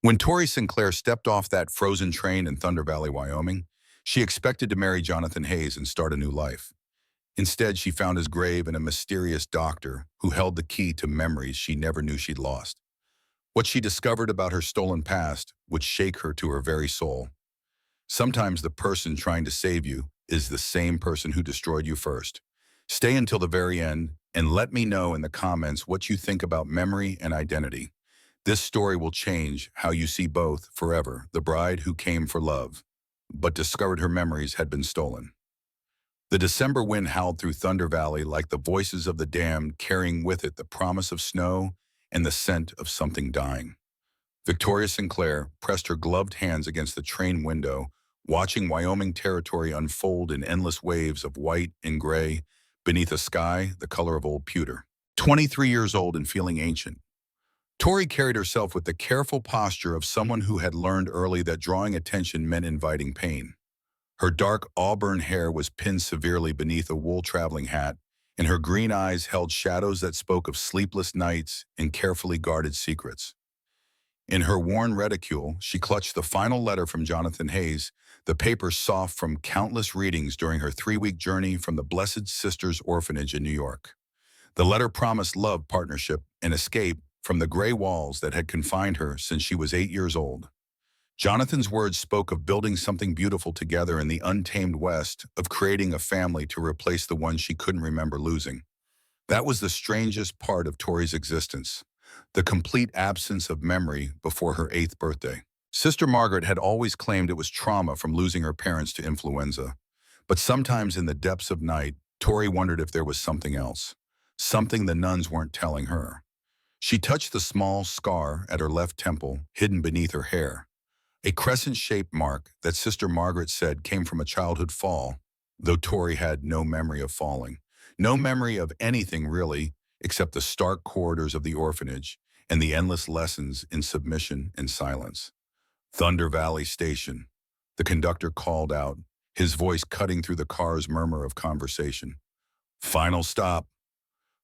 When Tori Sinclair stepped off that frozen train in Thunder Valley, Wyoming, she expected to marry Jonathan Hayes and start a new life. Instead, she found his grave and a mysterious doctor who held the key to memories she never knew she'd lost. What she discovered about her stolen past would shake her to her very soul. Sometimes the person trying to save you is the same person who destroyed you first. Stay until the very end and let me know in the comments what you think about memory and identity. This story will change how you see both forever, the bride who came for love, but discovered her memories had been stolen. The December wind howled through Thunder Valley like the voices of the damned, carrying with it the promise of snow and the scent of something dying. Victoria Sinclair pressed her gloved hands against the train window, watching Wyoming territory unfold in endless waves of white and gray beneath a sky the color of old pewter. 23 years old and feeling ancient, Tori carried herself with the careful posture of someone who had learned early that drawing attention meant inviting pain. Her dark auburn hair was pinned severely beneath a wool traveling hat, and her green eyes held shadows that spoke of sleepless nights and carefully guarded secrets. In her worn reticule, she clutched the final letter from Jonathan Hayes, the paper soft from countless readings during her 3-week journey from the Blessed Sisters Orphanage in New York. The letter promised love, partnership, and escape from the gray walls that had confined her since she was 8 years old. Jonathan's words spoke of building something beautiful together in the untamed West, of creating a family to replace the one she couldn't remember losing. That was the strangest part of Tori's existence, the complete absence of memory before her 8th birthday. Sister Margaret had always claimed it was trauma from losing her parents to influenza, but sometimes in the depths of night, Tori wondered if there was something else, something the nuns weren't telling her. She touched the small scar at her left temple, hidden beneath her hair, a crescent-shaped mark that Sister Margaret said came from a childhood fall, though Tori had no memory of falling. No memory of anything, really, except the stark corridors of the orphanage and the endless lessons in submission and silence. Thunder Valley Station, the conductor called out, his voice cutting through the car's murmur of conversation. Final stop.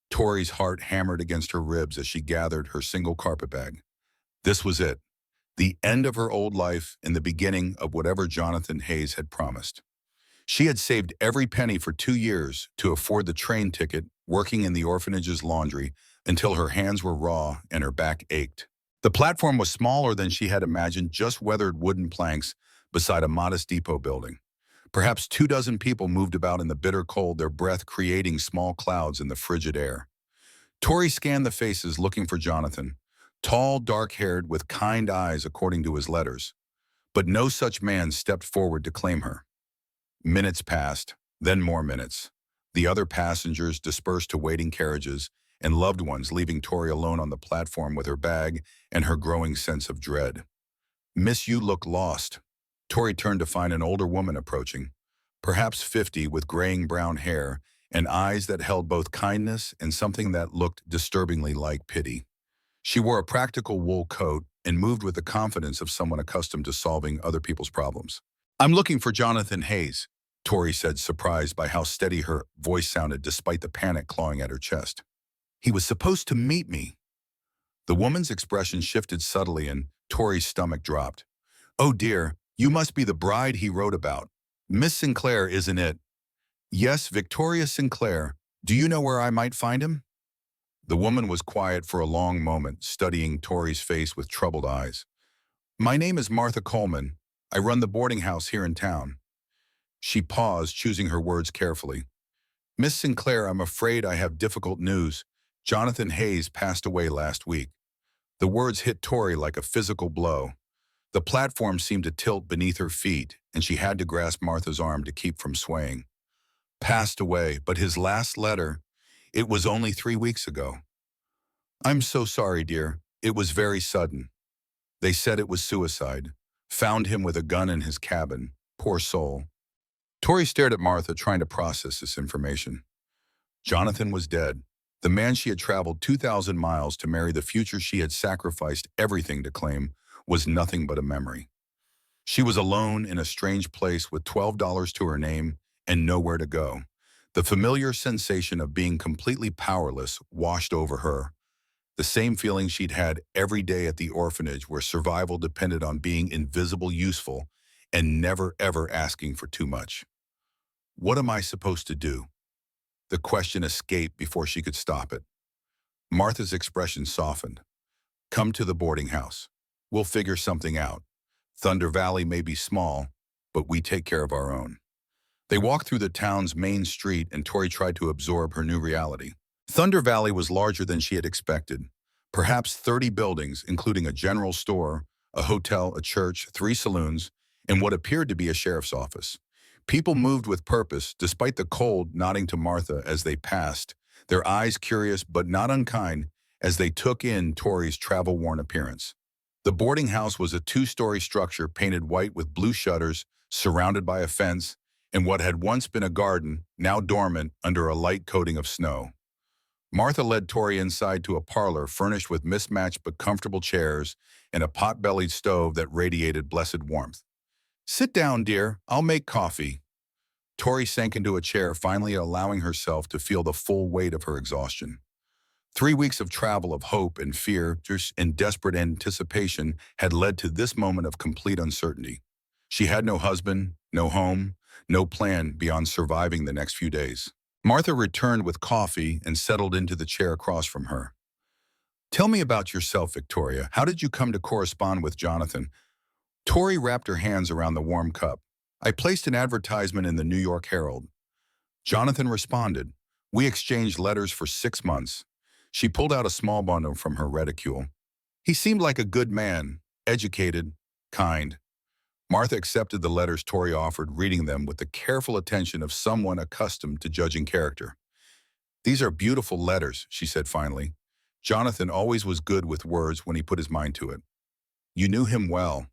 Tori's heart hammered against her ribs as she gathered her single carpet bag. This was it, the end of her old life and the beginning of whatever Jonathan Hayes had promised. She had saved every penny for 2 years to afford the train ticket, working in the orphanage's laundry until her hands were raw and her back ached. The platform was smaller than she had imagined, just weathered wooden planks beside a modest depot building. Perhaps 24 people moved about in the bitter cold, their breath creating small clouds in the frigid air. Tori scanned the faces looking for Jonathan, tall, dark-haired, with kind eyes according to his letters. But no such man stepped forward to claim her. Minutes passed, then more minutes. The other passengers dispersed to waiting carriages, and loved ones leaving Tori alone on the platform with her bag and her growing sense of dread. Miss, you look lost. Tori turned to find an older woman approaching, perhaps 50, with graying brown hair and eyes that held both kindness and something that looked disturbingly like pity. She wore a practical wool coat and moved with the confidence of someone accustomed to solving other people's problems. I'm looking for Jonathan Hayes, Tori said, surprised by how steady her voice sounded despite the panic clawing at her chest. He was supposed to meet me. The woman's expression shifted subtly and Tori's stomach dropped. Oh dear, you must be the bride he wrote about. Miss Sinclair, isn't it? Yes, Victoria Sinclair. Do you know where I might find him? The woman was quiet for a long moment, studying Tori's face with troubled eyes. My name is Martha Coleman. I run the boarding house here in town. She paused, choosing her words carefully. Miss Sinclair, I'm afraid I have difficult news. Jonathan Hayes passed away last week. The words hit Tori like a physical blow. The platform seemed to tilt beneath her feet, and she had to grasp Martha's arm to keep from swaying. Passed away, but his last letter, it was only 3 weeks ago. I'm so sorry, dear. It was very sudden. They said it was suicide. Found him with a gun in his cabin. Poor soul. Tori stared at Martha, trying to process this information. Jonathan was dead. The man she had traveled 2,000 miles to marry, the future she had sacrificed everything to claim, was nothing but a memory. She was alone in a strange place with $12 to her name and nowhere to go. The familiar sensation of being completely powerless washed over her. The same feeling she'd had every day at the orphanage where survival depended on being invisible useful and never ever asking for too much. What am I supposed to do? The question escaped before she could stop it. Martha's expression softened. Come to the boarding house. We'll figure something out. Thunder Valley may be small, but we take care of our own. They walked through the town's main street and Tori tried to absorb her new reality. Thunder Valley was larger than she had expected. Perhaps 30 buildings, including a general store, a hotel, a church, 3 saloons, and what appeared to be a sheriff's office. People moved with purpose, despite the cold nodding to Martha as they passed, their eyes curious but not unkind as they took in Tori's travel-worn appearance. The boarding house was a 2-story structure painted white with blue shutters, surrounded by a fence, and what had once been a garden, now dormant under a light coating of snow. Martha led Tori inside to a parlor furnished with mismatched but comfortable chairs and a pot-bellied stove that radiated blessed warmth. Sit down, dear. I'll make coffee. Tori sank into a chair, finally allowing herself to feel the full weight of her exhaustion. 3 weeks of travel of hope and fear and desperate anticipation had led to this moment of complete uncertainty. She had no husband, no home, no plan beyond surviving the next few days. Martha returned with coffee and settled into the chair across from her. Tell me about yourself, Victoria. How did you come to correspond with Jonathan? Tori wrapped her hands around the warm cup. I placed an advertisement in the New York Herald. Jonathan responded. We exchanged letters for 6 months. She pulled out a small bundle from her reticule. He seemed like a good man, educated, kind. Martha accepted the letters Tori offered, reading them with the careful attention of someone accustomed to judging character. These are beautiful letters, she said finally. Jonathan always was good with words when he put his mind to it. You knew him well.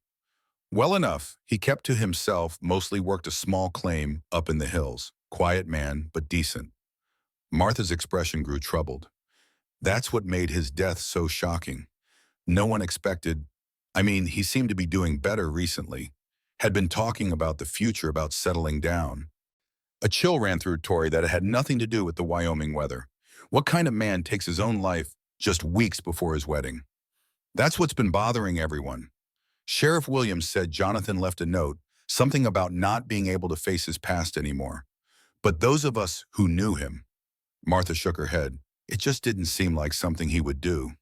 Well enough, he kept to himself, mostly worked a small claim up in the hills. Quiet man, but decent. Martha's expression grew troubled. That's what made his death so shocking. No one expected. He seemed to be doing better recently. Had been talking about the future, about settling down. A chill ran through Tori that it had nothing to do with the Wyoming weather. What kind of man takes his own life just weeks before his wedding? That's what's been bothering everyone. Sheriff Williams said Jonathan left a note, something about not being able to face his past anymore. But those of us who knew him, Martha shook her head, it just didn't seem like something he would do.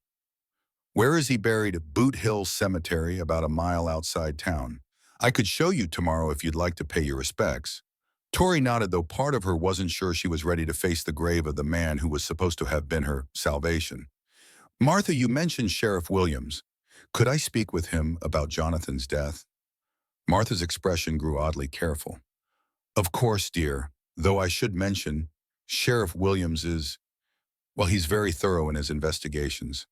Where is he buried? Boot Hill Cemetery, about a mile outside town. I could show you tomorrow if you'd like to pay your respects. Tori nodded, though part of her wasn't sure she was ready to face the grave of the man who was supposed to have been her salvation. Martha, you mentioned Sheriff Williams. Could I speak with him about Jonathan's death? Martha's expression grew oddly careful. Of course, dear, though I should mention, Sheriff Williams is, he's very thorough in his investigations,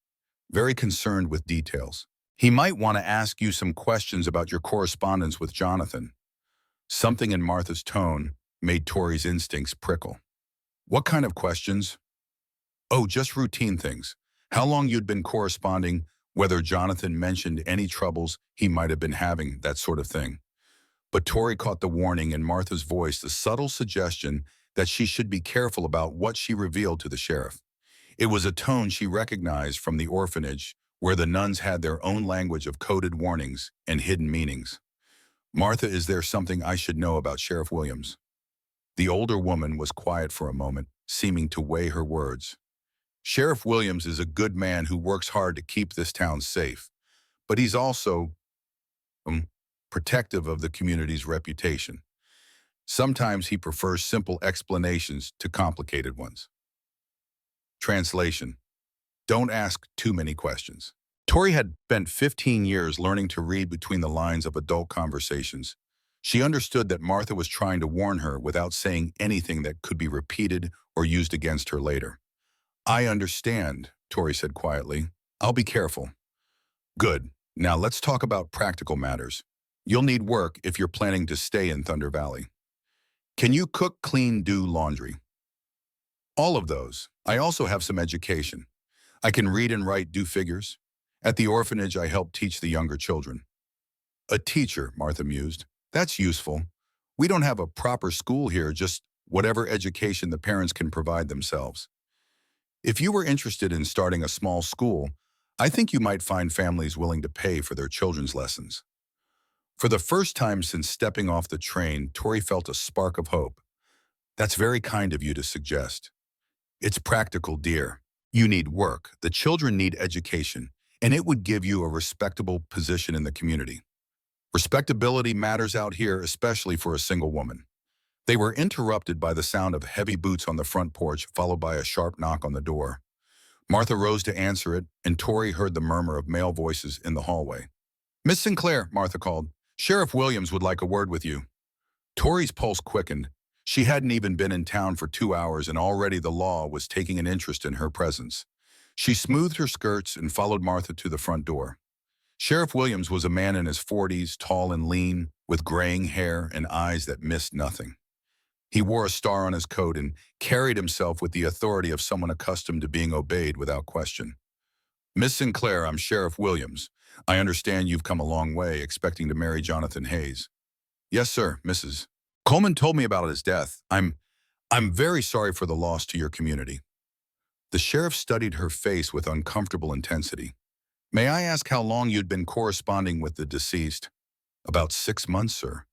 very concerned with details. He might want to ask you some questions about your correspondence with Jonathan. Something in Martha's tone made Tori's instincts prickle. What kind of questions? Oh, just routine things. How long you'd been corresponding, whether Jonathan mentioned any troubles he might have been having, that sort of thing. But Tori caught the warning in Martha's voice, the subtle suggestion that she should be careful about what she revealed to the sheriff. It was a tone she recognized from the orphanage, where the nuns had their own language of coded warnings and hidden meanings. Martha, is there something I should know about Sheriff Williams? The older woman was quiet for a moment, seeming to weigh her words. Sheriff Williams is a good man who works hard to keep this town safe, but he's also protective of the community's reputation. Sometimes he prefers simple explanations to complicated ones. Translation: don't ask too many questions. Tori had spent 15 years learning to read between the lines of adult conversations. She understood that Martha was trying to warn her without saying anything that could be repeated or used against her later. I understand, Tori said quietly. I'll be careful. Good. Now let's talk about practical matters. You'll need work if you're planning to stay in Thunder Valley. Can you cook, clean, do laundry? All of those. I also have some education. I can read and write, do figures. At the orphanage, I help teach the younger children. A teacher, Martha mused. That's useful. We don't have a proper school here, just whatever education the parents can provide themselves. If you were interested in starting a small school, I think you might find families willing to pay for their children's lessons. For the first time since stepping off the train, Tori felt a spark of hope. That's very kind of you to suggest. It's practical, dear. You need work, the children need education, and it would give you a respectable position in the community. Respectability matters out here, especially for a single woman. They were interrupted by the sound of heavy boots on the front porch, followed by a sharp knock on the door. Martha rose to answer it, and Tori heard the murmur of male voices in the hallway. "Miss Sinclair," Martha called. "Sheriff Williams would like a word with you." Tori's pulse quickened. She hadn't even been in town for 2 hours, and already the law was taking an interest in her presence. She smoothed her skirts and followed Martha to the front door. Sheriff Williams was a man in his 40s, tall and lean, with graying hair and eyes that missed nothing. He wore a star on his coat and carried himself with the authority of someone accustomed to being obeyed without question. "Miss Sinclair, I'm Sheriff Williams. I understand you've come a long way, expecting to marry Jonathan Hayes." "Yes, sir, Mrs. Coleman told me about his death. I'm very sorry for the loss to your community." The sheriff studied her face with uncomfortable intensity. "May I ask how long you'd been corresponding with the deceased?" "About 6 months, sir."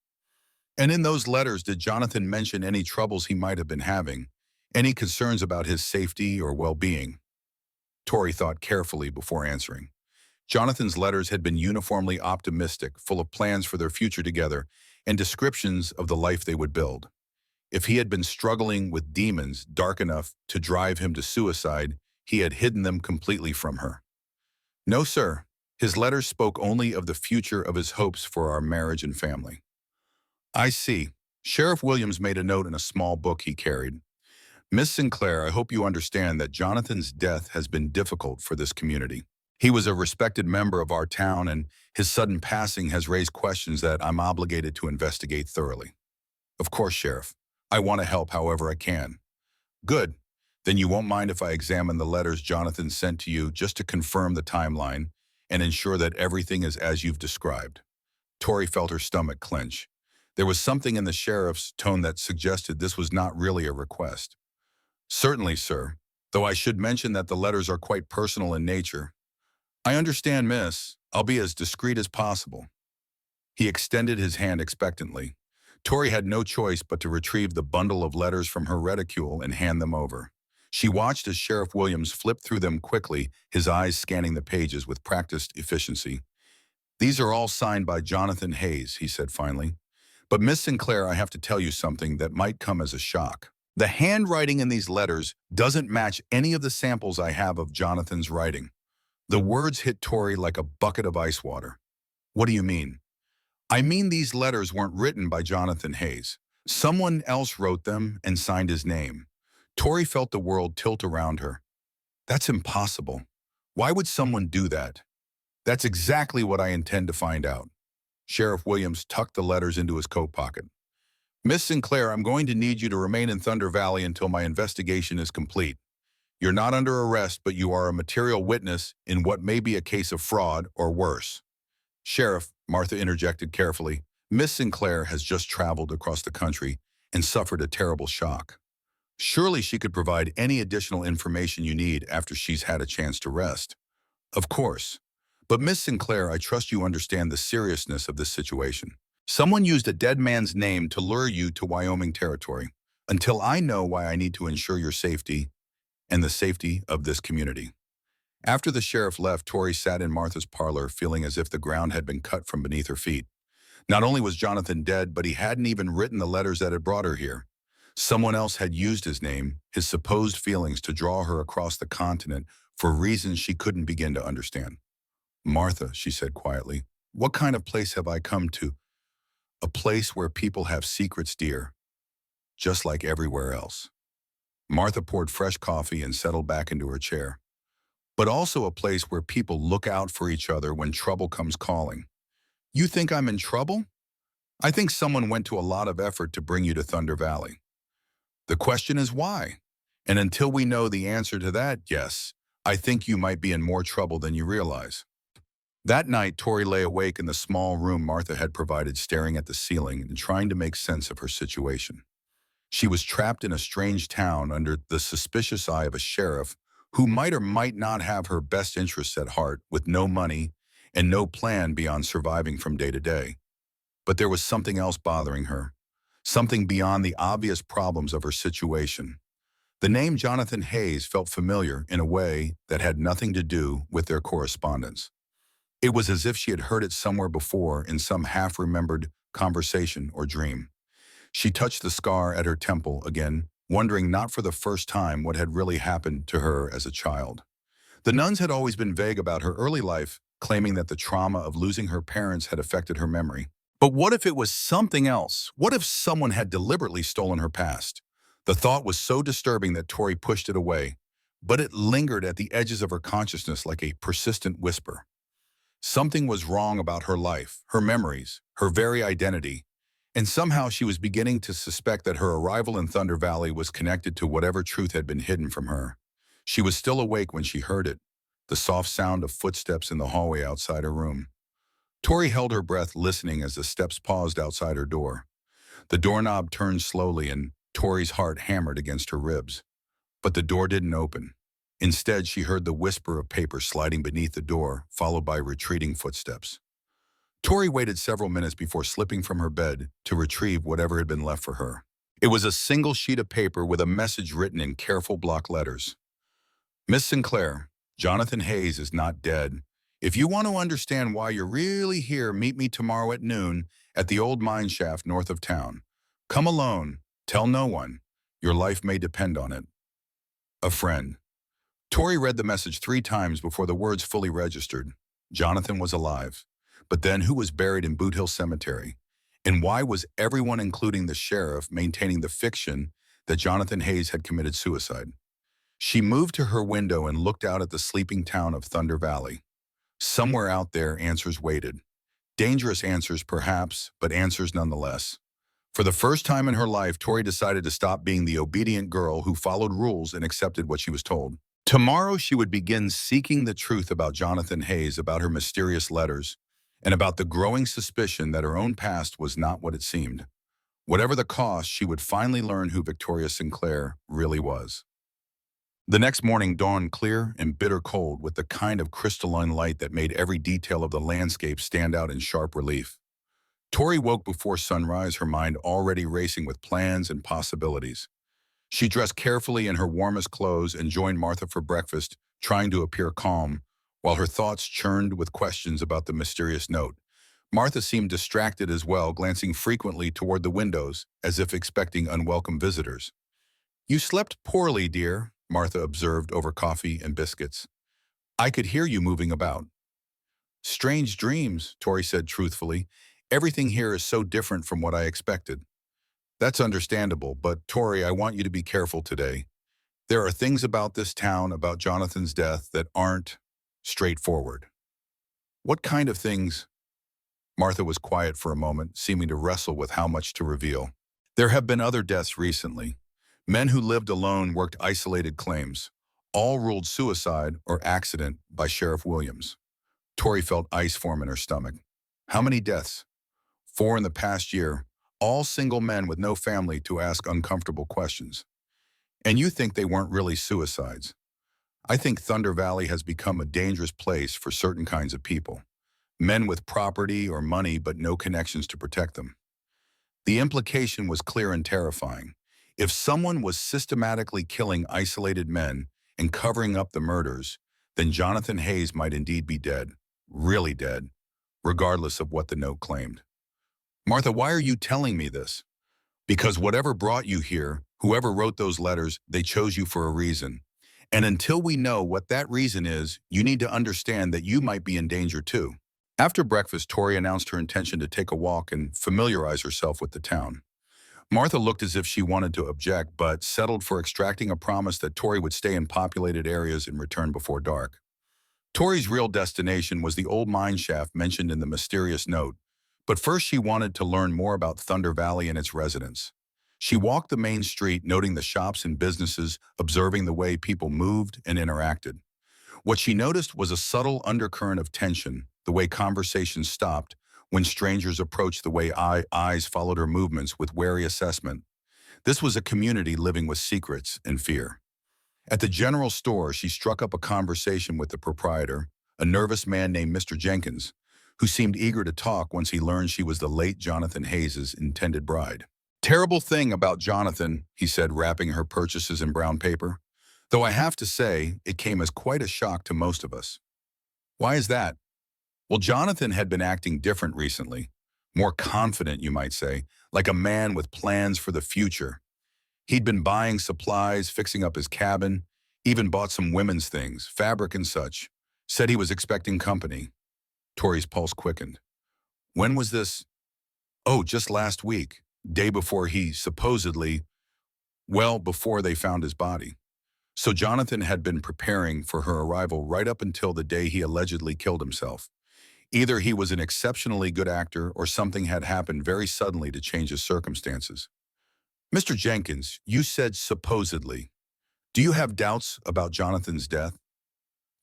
"And in those letters, did Jonathan mention any troubles he might have been having? Any concerns about his safety or well-being?" Tori thought carefully before answering. Jonathan's letters had been uniformly optimistic, full of plans for their future together and descriptions of the life they would build. If he had been struggling with demons dark enough to drive him to suicide, he had hidden them completely from her. "No, sir. His letters spoke only of the future of his hopes for our marriage and family." "I see." Sheriff Williams made a note in a small book he carried. "Miss Sinclair, I hope you understand that Jonathan's death has been difficult for this community. He was a respected member of our town, and his sudden passing has raised questions that I'm obligated to investigate thoroughly." "Of course, Sheriff. I want to help however I can." "Good. Then you won't mind if I examine the letters Jonathan sent to you just to confirm the timeline and ensure that everything is as you've described." Tori felt her stomach clench. There was something in the sheriff's tone that suggested this was not really a request. "Certainly, sir, though I should mention that the letters are quite personal in nature." "I understand, miss. I'll be as discreet as possible." He extended his hand expectantly. Tori had no choice but to retrieve the bundle of letters from her reticule and hand them over. She watched as Sheriff Williams flipped through them quickly, his eyes scanning the pages with practiced efficiency. "These are all signed by Jonathan Hayes," he said finally. "But Miss Sinclair, I have to tell you something that might come as a shock. The handwriting in these letters doesn't match any of the samples I have of Jonathan's writing." The words hit Tori like a bucket of ice water. "What do you mean?" "I mean these letters weren't written by Jonathan Hayes. Someone else wrote them and signed his name." Tori felt the world tilt around her. "That's impossible. Why would someone do that?" "That's exactly what I intend to find out." Sheriff Williams tucked the letters into his coat pocket. "Miss Sinclair, I'm going to need you to remain in Thunder Valley until my investigation is complete. You're not under arrest, but you are a material witness in what may be a case of fraud or worse." "Sheriff," Martha interjected carefully, "Miss Sinclair has just traveled across the country and suffered a terrible shock. Surely she could provide any additional information you need after she's had a chance to rest." "Of course. But Miss Sinclair, I trust you understand the seriousness of this situation. Someone used a dead man's name to lure you to Wyoming territory. Until I know why, I need to ensure your safety and the safety of this community." After the sheriff left, Tori sat in Martha's parlor, feeling as if the ground had been cut from beneath her feet. Not only was Jonathan dead, but he hadn't even written the letters that had brought her here. Someone else had used his name, his supposed feelings, to draw her across the continent for reasons she couldn't begin to understand. "Martha," she said quietly, "what kind of place have I come to?" "A place where people have secrets, dear, just like everywhere else." Martha poured fresh coffee and settled back into her chair. "But also a place where people look out for each other when trouble comes calling." "You think I'm in trouble?" "I think someone went to a lot of effort to bring you to Thunder Valley. The question is why? And until we know the answer to that, yes, I think you might be in more trouble than you realize." That night, Tori lay awake in the small room Martha had provided, staring at the ceiling and trying to make sense of her situation. She was trapped in a strange town under the suspicious eye of a sheriff who might or might not have her best interests at heart, with no money and no plan beyond surviving from day to day. But there was something else bothering her, something beyond the obvious problems of her situation. The name Jonathan Hayes felt familiar in a way that had nothing to do with their correspondence. It was as if she had heard it somewhere before in some half-remembered conversation or dream. She touched the scar at her temple again, wondering not for the first time what had really happened to her as a child. The nuns had always been vague about her early life, claiming that the trauma of losing her parents had affected her memory. But what if it was something else? What if someone had deliberately stolen her past? The thought was so disturbing that Tori pushed it away, but it lingered at the edges of her consciousness like a persistent whisper. Something was wrong about her life, her memories, her very identity, and somehow she was beginning to suspect that her arrival in Thunder Valley was connected to whatever truth had been hidden from her. She was still awake when she heard it, the soft sound of footsteps in the hallway outside her room. Tori held her breath, listening as the steps paused outside her door. The doorknob turned slowly and Tori's heart hammered against her ribs. But the door didn't open. Instead, she heard the whisper of paper sliding beneath the door, followed by retreating footsteps. Tori waited several minutes before slipping from her bed to retrieve whatever had been left for her. It was a single sheet of paper with a message written in careful block letters. Miss Sinclair, Jonathan Hayes is not dead. If you want to understand why you're really here, meet me tomorrow at noon at the old mine shaft north of town. Come alone. Tell no one. Your life may depend on it. A friend. Tori read the message 3 times before the words fully registered. Jonathan was alive. But then who was buried in Boot Hill Cemetery? And why was everyone, including the sheriff, maintaining the fiction that Jonathan Hayes had committed suicide? She moved to her window and looked out at the sleeping town of Thunder Valley. Somewhere out there, answers waited. Dangerous answers, perhaps, but answers nonetheless. For the first time in her life, Tori decided to stop being the obedient girl who followed rules and accepted what she was told. Tomorrow, she would begin seeking the truth about Jonathan Hayes, about her mysterious letters, and about the growing suspicion that her own past was not what it seemed. Whatever the cost, she would finally learn who Victoria Sinclair really was. The next morning dawned clear and bitter cold, with the kind of crystalline light that made every detail of the landscape stand out in sharp relief. Tori woke before sunrise, her mind already racing with plans and possibilities. She dressed carefully in her warmest clothes and joined Martha for breakfast, trying to appear calm, while her thoughts churned with questions about the mysterious note. Martha seemed distracted as well, glancing frequently toward the windows, as if expecting unwelcome visitors. "You slept poorly, dear," Martha observed over coffee and biscuits. "I could hear you moving about." "Strange dreams," Tori said truthfully. "Everything here is so different from what I expected." "That's understandable, but Tori, I want you to be careful today. There are things about this town, about Jonathan's death, that aren't straightforward." "What kind of things?" Martha was quiet for a moment, seeming to wrestle with how much to reveal. "There have been other deaths recently. Men who lived alone, worked isolated claims, all ruled suicide or accident by Sheriff Williams." Tori felt ice form in her stomach. "How many deaths?" "4 in the past year, all single men with no family to ask uncomfortable questions." "And you think they weren't really suicides?" "I think Thunder Valley has become a dangerous place for certain kinds of people. Men with property or money but no connections to protect them." The implication was clear and terrifying. If someone was systematically killing isolated men and covering up the murders, then Jonathan Hayes might indeed be dead, really dead, regardless of what the note claimed. "Martha, why are you telling me this?" "Because whatever brought you here, whoever wrote those letters, they chose you for a reason. And until we know what that reason is, you need to understand that you might be in danger too." After breakfast, Tori announced her intention to take a walk and familiarize herself with the town. Martha looked as if she wanted to object, but settled for extracting a promise that Tori would stay in populated areas and return before dark. Tori's real destination was the old mine shaft mentioned in the mysterious note, but first she wanted to learn more about Thunder Valley and its residents. She walked the main street, noting the shops and businesses, observing the way people moved and interacted. What she noticed was a subtle undercurrent of tension, the way conversations stopped when strangers approached, the way eyes followed her movements with wary assessment. This was a community living with secrets and fear. At the general store, she struck up a conversation with the proprietor, a nervous man named Mr. Jenkins, who seemed eager to talk once he learned she was the late Jonathan Hayes's intended bride. Terrible thing about Jonathan, he said, wrapping her purchases in brown paper. Though I have to say, it came as quite a shock to most of us. Why is that? Well, Jonathan had been acting different recently. More confident, you might say, like a man with plans for the future. He'd been buying supplies, fixing up his cabin, even bought some women's things, fabric and such. Said he was expecting company. Tori's pulse quickened. When was this? Oh, just last week, day before he supposedly, well, before they found his body. So Jonathan had been preparing for her arrival right up until the day he allegedly killed himself. Either he was an exceptionally good actor or something had happened very suddenly to change his circumstances. Mr. Jenkins, you said supposedly. Do you have doubts about Jonathan's death?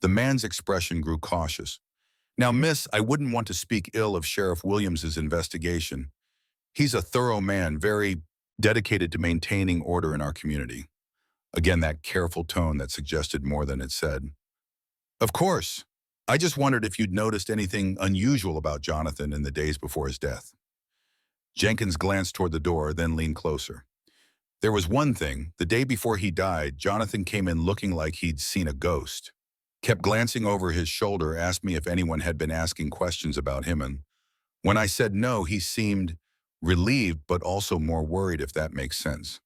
The man's expression grew cautious. Now, miss, I wouldn't want to speak ill of Sheriff Williams's investigation. He's a thorough man, very dedicated to maintaining order in our community. Again, that careful tone that suggested more than it said. Of course. I just wondered if you'd noticed anything unusual about Jonathan in the days before his death. Jenkins glanced toward the door, then leaned closer. There was one thing. The day before he died, Jonathan came in looking like he'd seen a ghost. Kept glancing over his shoulder, asked me if anyone had been asking questions about him, and when I said no, he seemed relieved but also more worried, if that makes sense.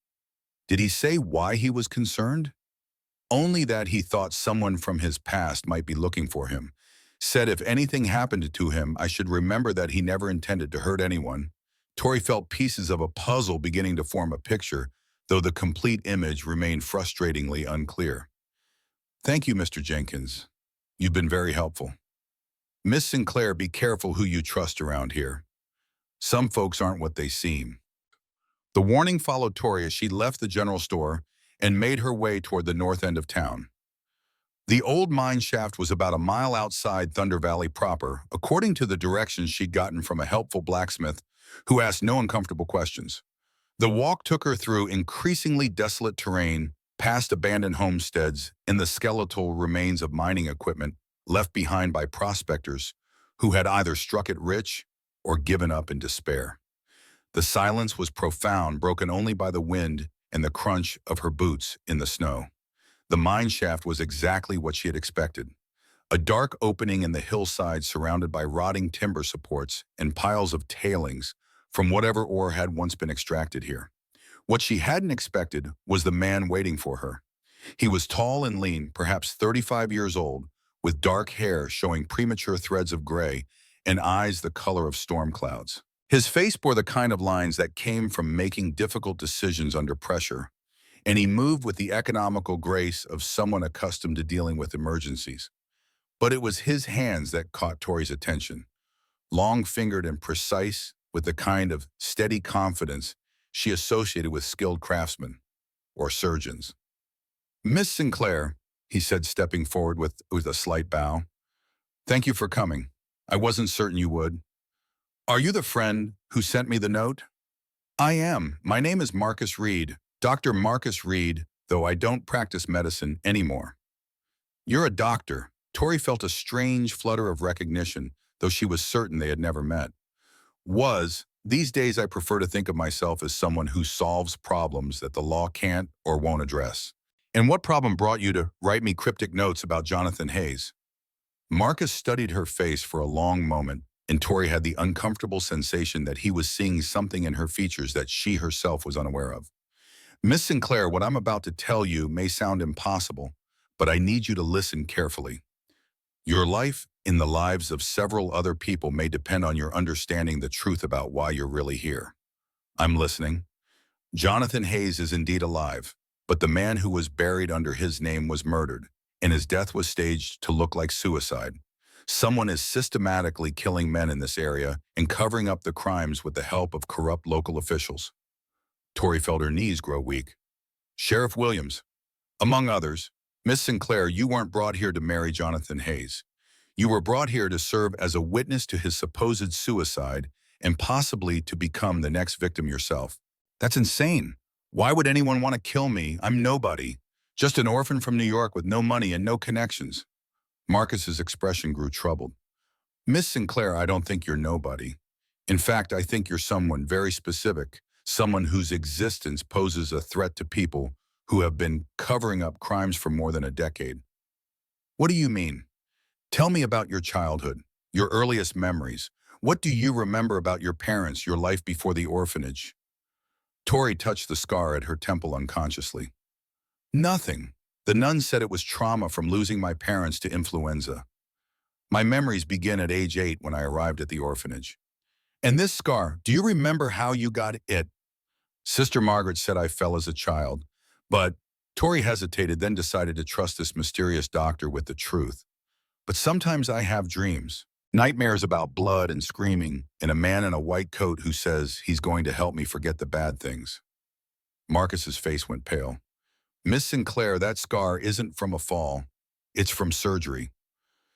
Did he say why he was concerned? Only that he thought someone from his past might be looking for him. Said if anything happened to him, I should remember that he never intended to hurt anyone. Tori felt pieces of a puzzle beginning to form a picture, though the complete image remained frustratingly unclear. Thank you, Mr. Jenkins. You've been very helpful. Miss Sinclair, be careful who you trust around here. Some folks aren't what they seem. The warning followed Tori as she left the general store and made her way toward the north end of town. The old mine shaft was about a mile outside Thunder Valley proper, according to the directions she'd gotten from a helpful blacksmith who asked no uncomfortable questions. The walk took her through increasingly desolate terrain, past abandoned homesteads and the skeletal remains of mining equipment left behind by prospectors who had either struck it rich or given up in despair. The silence was profound, broken only by the wind and the crunch of her boots in the snow. The mine shaft was exactly what she had expected. A dark opening in the hillside surrounded by rotting timber supports and piles of tailings from whatever ore had once been extracted here. What she hadn't expected was the man waiting for her. He was tall and lean, perhaps 35 years old, with dark hair showing premature threads of gray and eyes the color of storm clouds. His face bore the kind of lines that came from making difficult decisions under pressure, and he moved with the economical grace of someone accustomed to dealing with emergencies. But it was his hands that caught Tori's attention, long-fingered and precise, with the kind of steady confidence she associated with skilled craftsmen or surgeons. Miss Sinclair, he said, stepping forward with a slight bow. Thank you for coming. I wasn't certain you would. Are you the friend who sent me the note? I am. My name is Marcus Reed, Dr. Marcus Reed, though I don't practice medicine anymore. You're a doctor. Tori felt a strange flutter of recognition, though she was certain they had never met. These days I prefer to think of myself as someone who solves problems that the law can't or won't address. And what problem brought you to write me cryptic notes about Jonathan Hayes? Marcus studied her face for a long moment, and Tori had the uncomfortable sensation that he was seeing something in her features that she herself was unaware of. Miss Sinclair, what I'm about to tell you may sound impossible, but I need you to listen carefully. Your life in the lives of several other people may depend on your understanding the truth about why you're really here. I'm listening. Jonathan Hayes is indeed alive, but the man who was buried under his name was murdered, and his death was staged to look like suicide. Someone is systematically killing men in this area and covering up the crimes with the help of corrupt local officials. Tori felt her knees grow weak. Sheriff Williams, among others. Miss Sinclair, you weren't brought here to marry Jonathan Hayes. You were brought here to serve as a witness to his supposed suicide and possibly to become the next victim yourself. That's insane. Why would anyone want to kill me? I'm nobody. Just an orphan from New York with no money and no connections. Marcus's expression grew troubled. Miss Sinclair, I don't think you're nobody. In fact, I think you're someone very specific, someone whose existence poses a threat to people who have been covering up crimes for more than a decade. What do you mean? Tell me about your childhood, your earliest memories. What do you remember about your parents, your life before the orphanage? Tori touched the scar at her temple unconsciously. Nothing. The nun said it was trauma from losing my parents to influenza. My memories begin at age 8 when I arrived at the orphanage. And this scar, do you remember how you got it? Sister Margaret said I fell as a child, but Tori hesitated, then decided to trust this mysterious doctor with the truth. But sometimes I have dreams, nightmares about blood and screaming, and a man in a white coat who says he's going to help me forget the bad things. Marcus's face went pale. Miss Sinclair, that scar isn't from a fall. It's from surgery.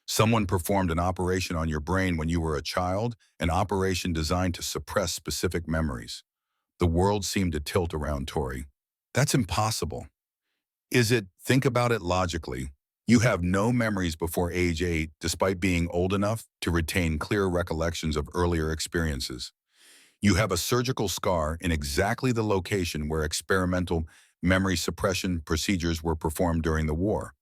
Someone performed an operation on your brain when you were a child, an operation designed to suppress specific memories. The world seemed to tilt around Tori. That's impossible. Is it? Think about it logically. You have no memories before age 8, despite being old enough to retain clear recollections of earlier experiences. You have a surgical scar in exactly the location where experimental memory suppression procedures were performed during the war.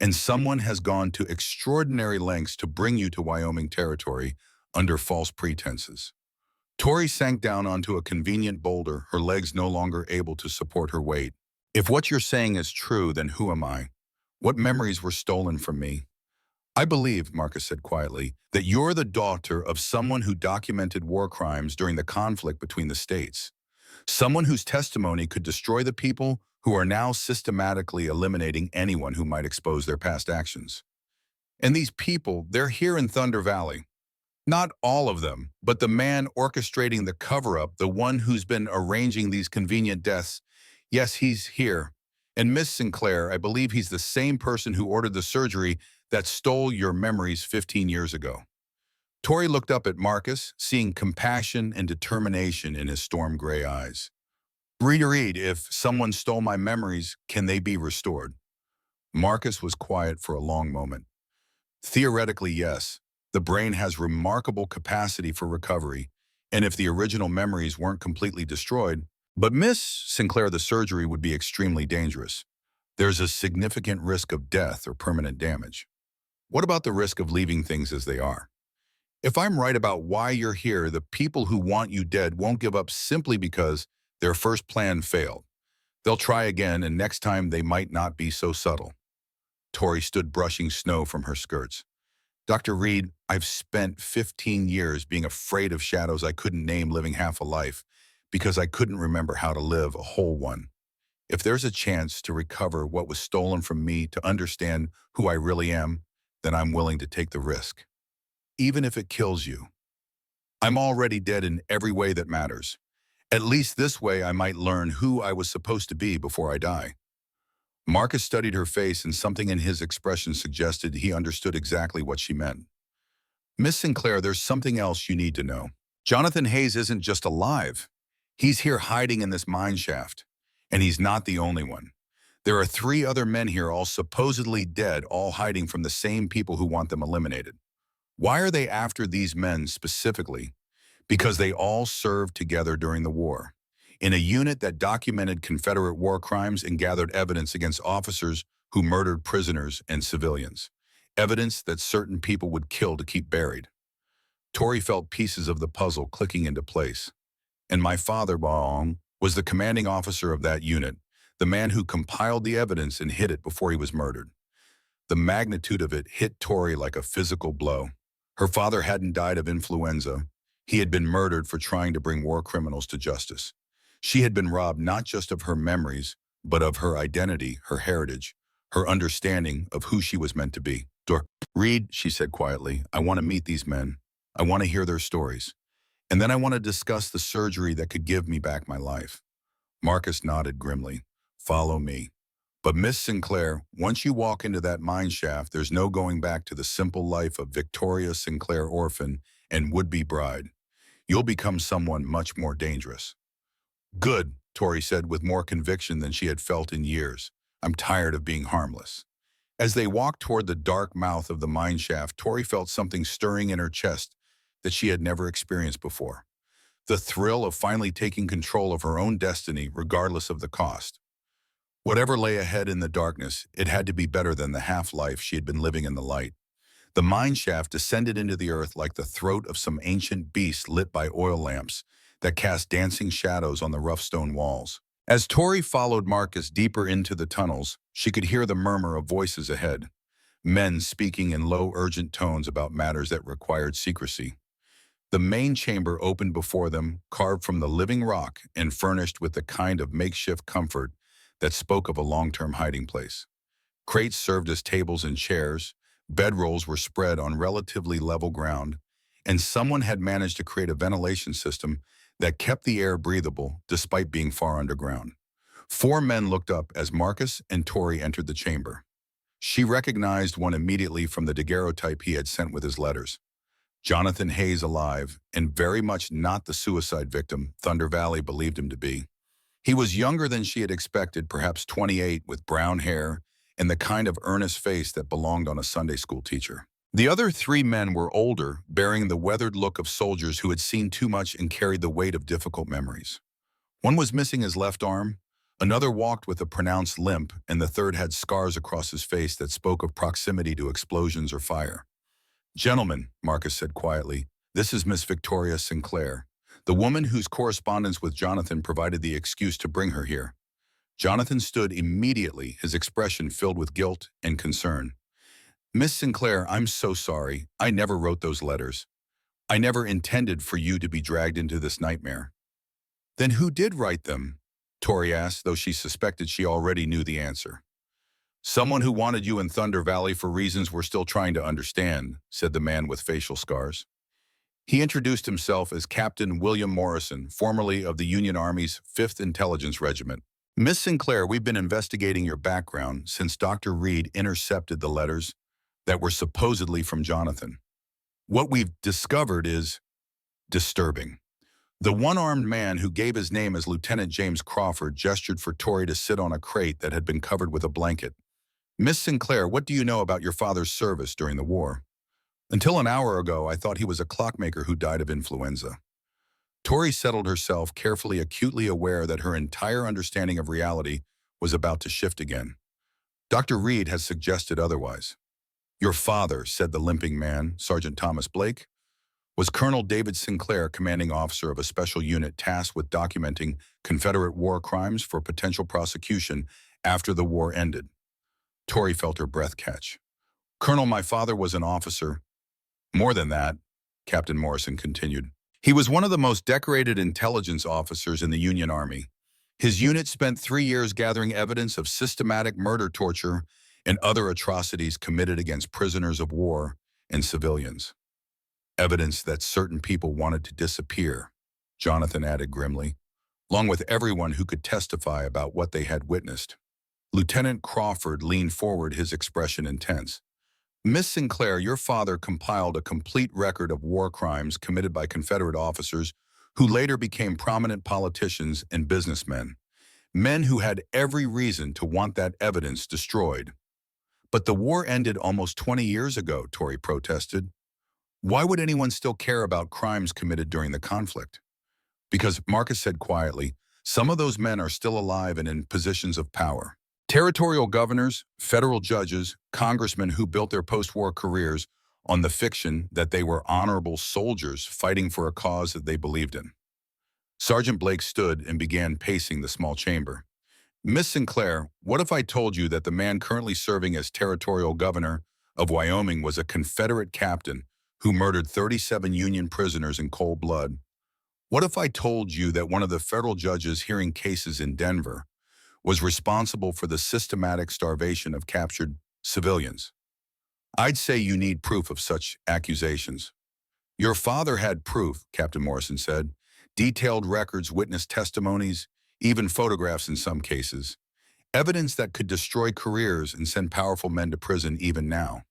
And someone has gone to extraordinary lengths to bring you to Wyoming territory under false pretenses. Tori sank down onto a convenient boulder, her legs no longer able to support her weight. If what you're saying is true, then who am I? What memories were stolen from me? I believe, Marcus said quietly, that you're the daughter of someone who documented war crimes during the conflict between the states. Someone whose testimony could destroy the people who are now systematically eliminating anyone who might expose their past actions. And these people, they're here in Thunder Valley. Not all of them, but the man orchestrating the cover-up, the one who's been arranging these convenient deaths. Yes, he's here. And Miss Sinclair, I believe he's the same person who ordered the surgery that stole your memories 15 years ago. Tori looked up at Marcus, seeing compassion and determination in his storm gray eyes. Read, if someone stole my memories, can they be restored? Marcus was quiet for a long moment. Theoretically, yes. The brain has remarkable capacity for recovery, and if the original memories weren't completely destroyed, but Miss Sinclair, the surgery would be extremely dangerous. There's a significant risk of death or permanent damage. What about the risk of leaving things as they are? If I'm right about why you're here, the people who want you dead won't give up simply because their first plan failed. They'll try again, and next time they might not be so subtle. Tori stood brushing snow from her skirts. Dr. Reed, I've spent 15 years being afraid of shadows I couldn't name, living half a life, because I couldn't remember how to live a whole one. If there's a chance to recover what was stolen from me, to understand who I really am, then I'm willing to take the risk. Even if it kills you. I'm already dead in every way that matters. At least this way I might learn who I was supposed to be before I die. Marcus studied her face, and something in his expression suggested he understood exactly what she meant. Miss Sinclair, there's something else you need to know. Jonathan Hayes isn't just alive. He's here hiding in this mine shaft. And he's not the only one. There are 3 other men here, all supposedly dead, all hiding from the same people who want them eliminated. Why are they after these men specifically? Because they all served together during the war, in a unit that documented Confederate war crimes and gathered evidence against officers who murdered prisoners and civilians. Evidence that certain people would kill to keep buried. Tori felt pieces of the puzzle clicking into place. And my father, Baong, was the commanding officer of that unit, the man who compiled the evidence and hid it before he was murdered. The magnitude of it hit Tori like a physical blow. Her father hadn't died of influenza. He had been murdered for trying to bring war criminals to justice. She had been robbed not just of her memories, but of her identity, her heritage, her understanding of who she was meant to be. Reed, she said quietly, I want to meet these men. I want to hear their stories. And then I want to discuss the surgery that could give me back my life. Marcus nodded grimly. Follow me. But Miss Sinclair, once you walk into that mine shaft, there's no going back to the simple life of Victoria Sinclair, orphan and would-be bride. You'll become someone much more dangerous. Good, Tori said with more conviction than she had felt in years. I'm tired of being harmless. As they walked toward the dark mouth of the mine shaft, Tori felt something stirring in her chest that she had never experienced before. The thrill of finally taking control of her own destiny, regardless of the cost. Whatever lay ahead in the darkness, it had to be better than the half-life she had been living in the light. The mine shaft descended into the earth like the throat of some ancient beast lit by oil lamps that cast dancing shadows on the rough stone walls. As Tori followed Marcus deeper into the tunnels, she could hear the murmur of voices ahead, men speaking in low, urgent tones about matters that required secrecy. The main chamber opened before them, carved from the living rock and furnished with the kind of makeshift comfort that spoke of a long-term hiding place. Crates served as tables and chairs, bedrolls were spread on relatively level ground, and someone had managed to create a ventilation system that kept the air breathable despite being far underground. Four men looked up as Marcus and Tori entered the chamber. She recognized one immediately from the daguerreotype he had sent with his letters. Jonathan Hayes alive, and very much not the suicide victim Thunder Valley believed him to be. He was younger than she had expected, perhaps 28, with brown hair and the kind of earnest face that belonged on a Sunday school teacher. The other three men were older, bearing the weathered look of soldiers who had seen too much and carried the weight of difficult memories. One was missing his left arm, another walked with a pronounced limp, and the third had scars across his face that spoke of proximity to explosions or fire. "Gentlemen," Marcus said quietly, "this is Miss Victoria Sinclair, the woman whose correspondence with Jonathan provided the excuse to bring her here." Jonathan stood immediately, his expression filled with guilt and concern. "Miss Sinclair, I'm so sorry. I never wrote those letters. I never intended for you to be dragged into this nightmare." "Then who did write them?" Tori asked, though she suspected she already knew the answer. "Someone who wanted you in Thunder Valley for reasons we're still trying to understand," said the man with facial scars. He introduced himself as Captain William Morrison, formerly of the Union Army's 5th Intelligence Regiment. "Miss Sinclair, we've been investigating your background since Dr. Reed intercepted the letters that were supposedly from Jonathan. What we've discovered is disturbing." The one-armed man who gave his name as Lieutenant James Crawford gestured for Tori to sit on a crate that had been covered with a blanket. "Miss Sinclair, what do you know about your father's service during the war?" "Until an hour ago, I thought he was a clockmaker who died of influenza." Tori settled herself, carefully, acutely aware that her entire understanding of reality was about to shift again. "Dr. Reed has suggested otherwise." "Your father," said the limping man, Sergeant Thomas Blake, "was Colonel David Sinclair, commanding officer of a special unit tasked with documenting Confederate war crimes for potential prosecution after the war ended." Tori felt her breath catch. "Colonel, my father was an officer." "More than that," Captain Morrison continued. "He was one of the most decorated intelligence officers in the Union Army. His unit spent 3 years gathering evidence of systematic murder, torture, and other atrocities committed against prisoners of war and civilians. Evidence that certain people wanted to disappear," Jonathan added grimly, "along with everyone who could testify about what they had witnessed." Lieutenant Crawford leaned forward, his expression intense. "Miss Sinclair, your father compiled a complete record of war crimes committed by Confederate officers who later became prominent politicians and businessmen, men who had every reason to want that evidence destroyed." "But the war ended almost 20 years ago," Tori protested. "Why would anyone still care about crimes committed during the conflict?" "Because," Marcus said quietly, "some of those men are still alive and in positions of power. Territorial governors, federal judges, congressmen who built their post-war careers on the fiction that they were honorable soldiers fighting for a cause that they believed in." Sergeant Blake stood and began pacing the small chamber. "Miss Sinclair, what if I told you that the man currently serving as territorial governor of Wyoming was a Confederate captain who murdered 37 Union prisoners in cold blood? What if I told you that one of the federal judges hearing cases in Denver was responsible for the systematic starvation of captured civilians?" "I'd say you need proof of such accusations." "Your father had proof," Captain Morrison said. "Detailed records, witness testimonies, even photographs in some cases. Evidence that could destroy careers and send powerful men to prison even now."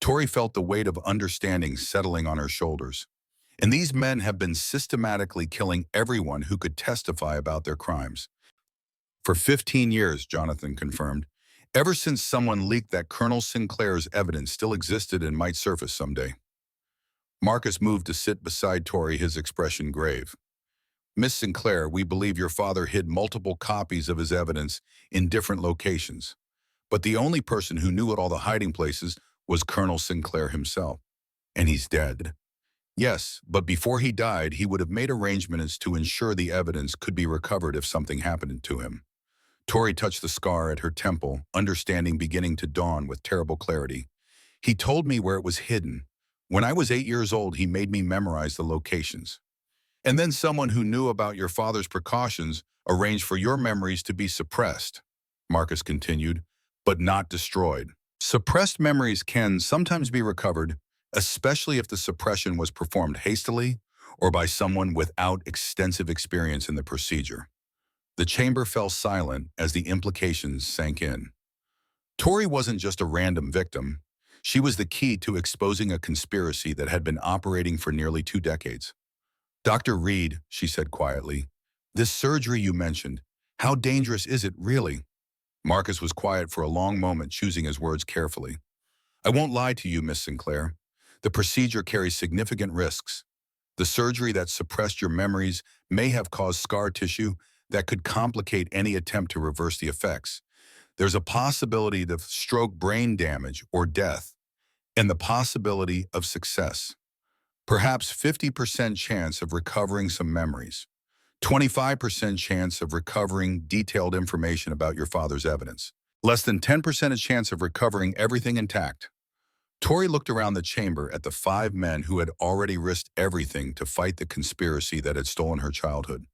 Tori felt the weight of understanding settling on her shoulders. "And these men have been systematically killing everyone who could testify about their crimes." "For 15 years, Jonathan confirmed. Ever since someone leaked that Colonel Sinclair's evidence still existed and might surface someday. Marcus moved to sit beside Tori, his expression grave. Miss Sinclair, we believe your father hid multiple copies of his evidence in different locations. But the only person who knew all the hiding places was Colonel Sinclair himself. And he's dead. Yes, but before he died, he would have made arrangements to ensure the evidence could be recovered if something happened to him. Tori touched the scar at her temple, understanding beginning to dawn with terrible clarity. He told me where it was hidden. When I was 8 years old, he made me memorize the locations. And then someone who knew about your father's precautions arranged for your memories to be suppressed, Marcus continued, but not destroyed. Suppressed memories can sometimes be recovered, especially if the suppression was performed hastily or by someone without extensive experience in the procedure. The chamber fell silent as the implications sank in. Tori wasn't just a random victim. She was the key to exposing a conspiracy that had been operating for nearly 2 decades. Dr. Reed, she said quietly, this surgery you mentioned, how dangerous is it really? Marcus was quiet for a long moment, choosing his words carefully. I won't lie to you, Miss Sinclair. The procedure carries significant risks. The surgery that suppressed your memories may have caused scar tissue that could complicate any attempt to reverse the effects. There's a possibility of stroke brain damage or death, and the possibility of success. Perhaps 50% chance of recovering some memories, 25% chance of recovering detailed information about your father's evidence, less than 10% chance of recovering everything intact. Tori looked around the chamber at the 5 men who had already risked everything to fight the conspiracy that had stolen her childhood.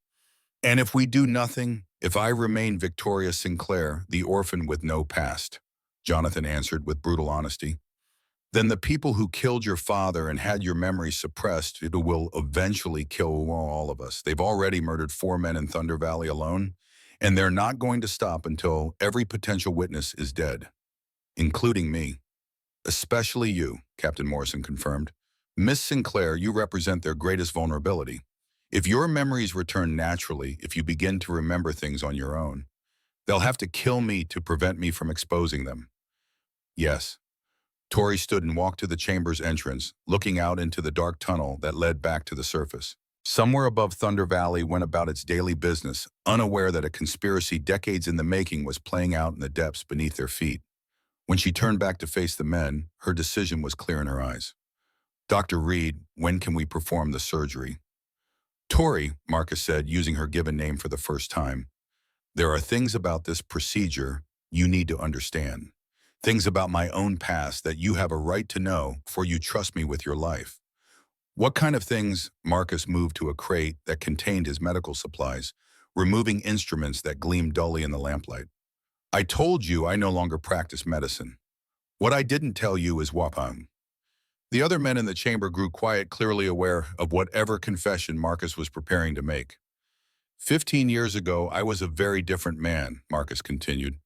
And if we do nothing, if I remain Victoria Sinclair, the orphan with no past, Jonathan answered with brutal honesty, then the people who killed your father and had your memory suppressed, it will eventually kill all of us. They've already murdered 4 men in Thunder Valley alone, and they're not going to stop until every potential witness is dead, including me. Especially you, Captain Morrison confirmed. Miss Sinclair, you represent their greatest vulnerability. If your memories return naturally, if you begin to remember things on your own, they'll have to kill me to prevent me from exposing them. Yes. Tori stood and walked to the chamber's entrance, looking out into the dark tunnel that led back to the surface. Somewhere above Thunder Valley went about its daily business, unaware that a conspiracy decades in the making was playing out in the depths beneath their feet. When she turned back to face the men, her decision was clear in her eyes. Dr. Reed, when can we perform the surgery? Tori, Marcus said, using her given name for the first time. There are things about this procedure you need to understand. Things about my own past that you have a right to know, for you trust me with your life. What kind of things? Marcus moved to a crate that contained his medical supplies, removing instruments that gleamed dully in the lamplight. I told you I no longer practice medicine. What I didn't tell you is wapang. The other men in the chamber grew quiet, clearly aware of whatever confession Marcus was preparing to make. 15 years ago, I was a very different man, Marcus continued.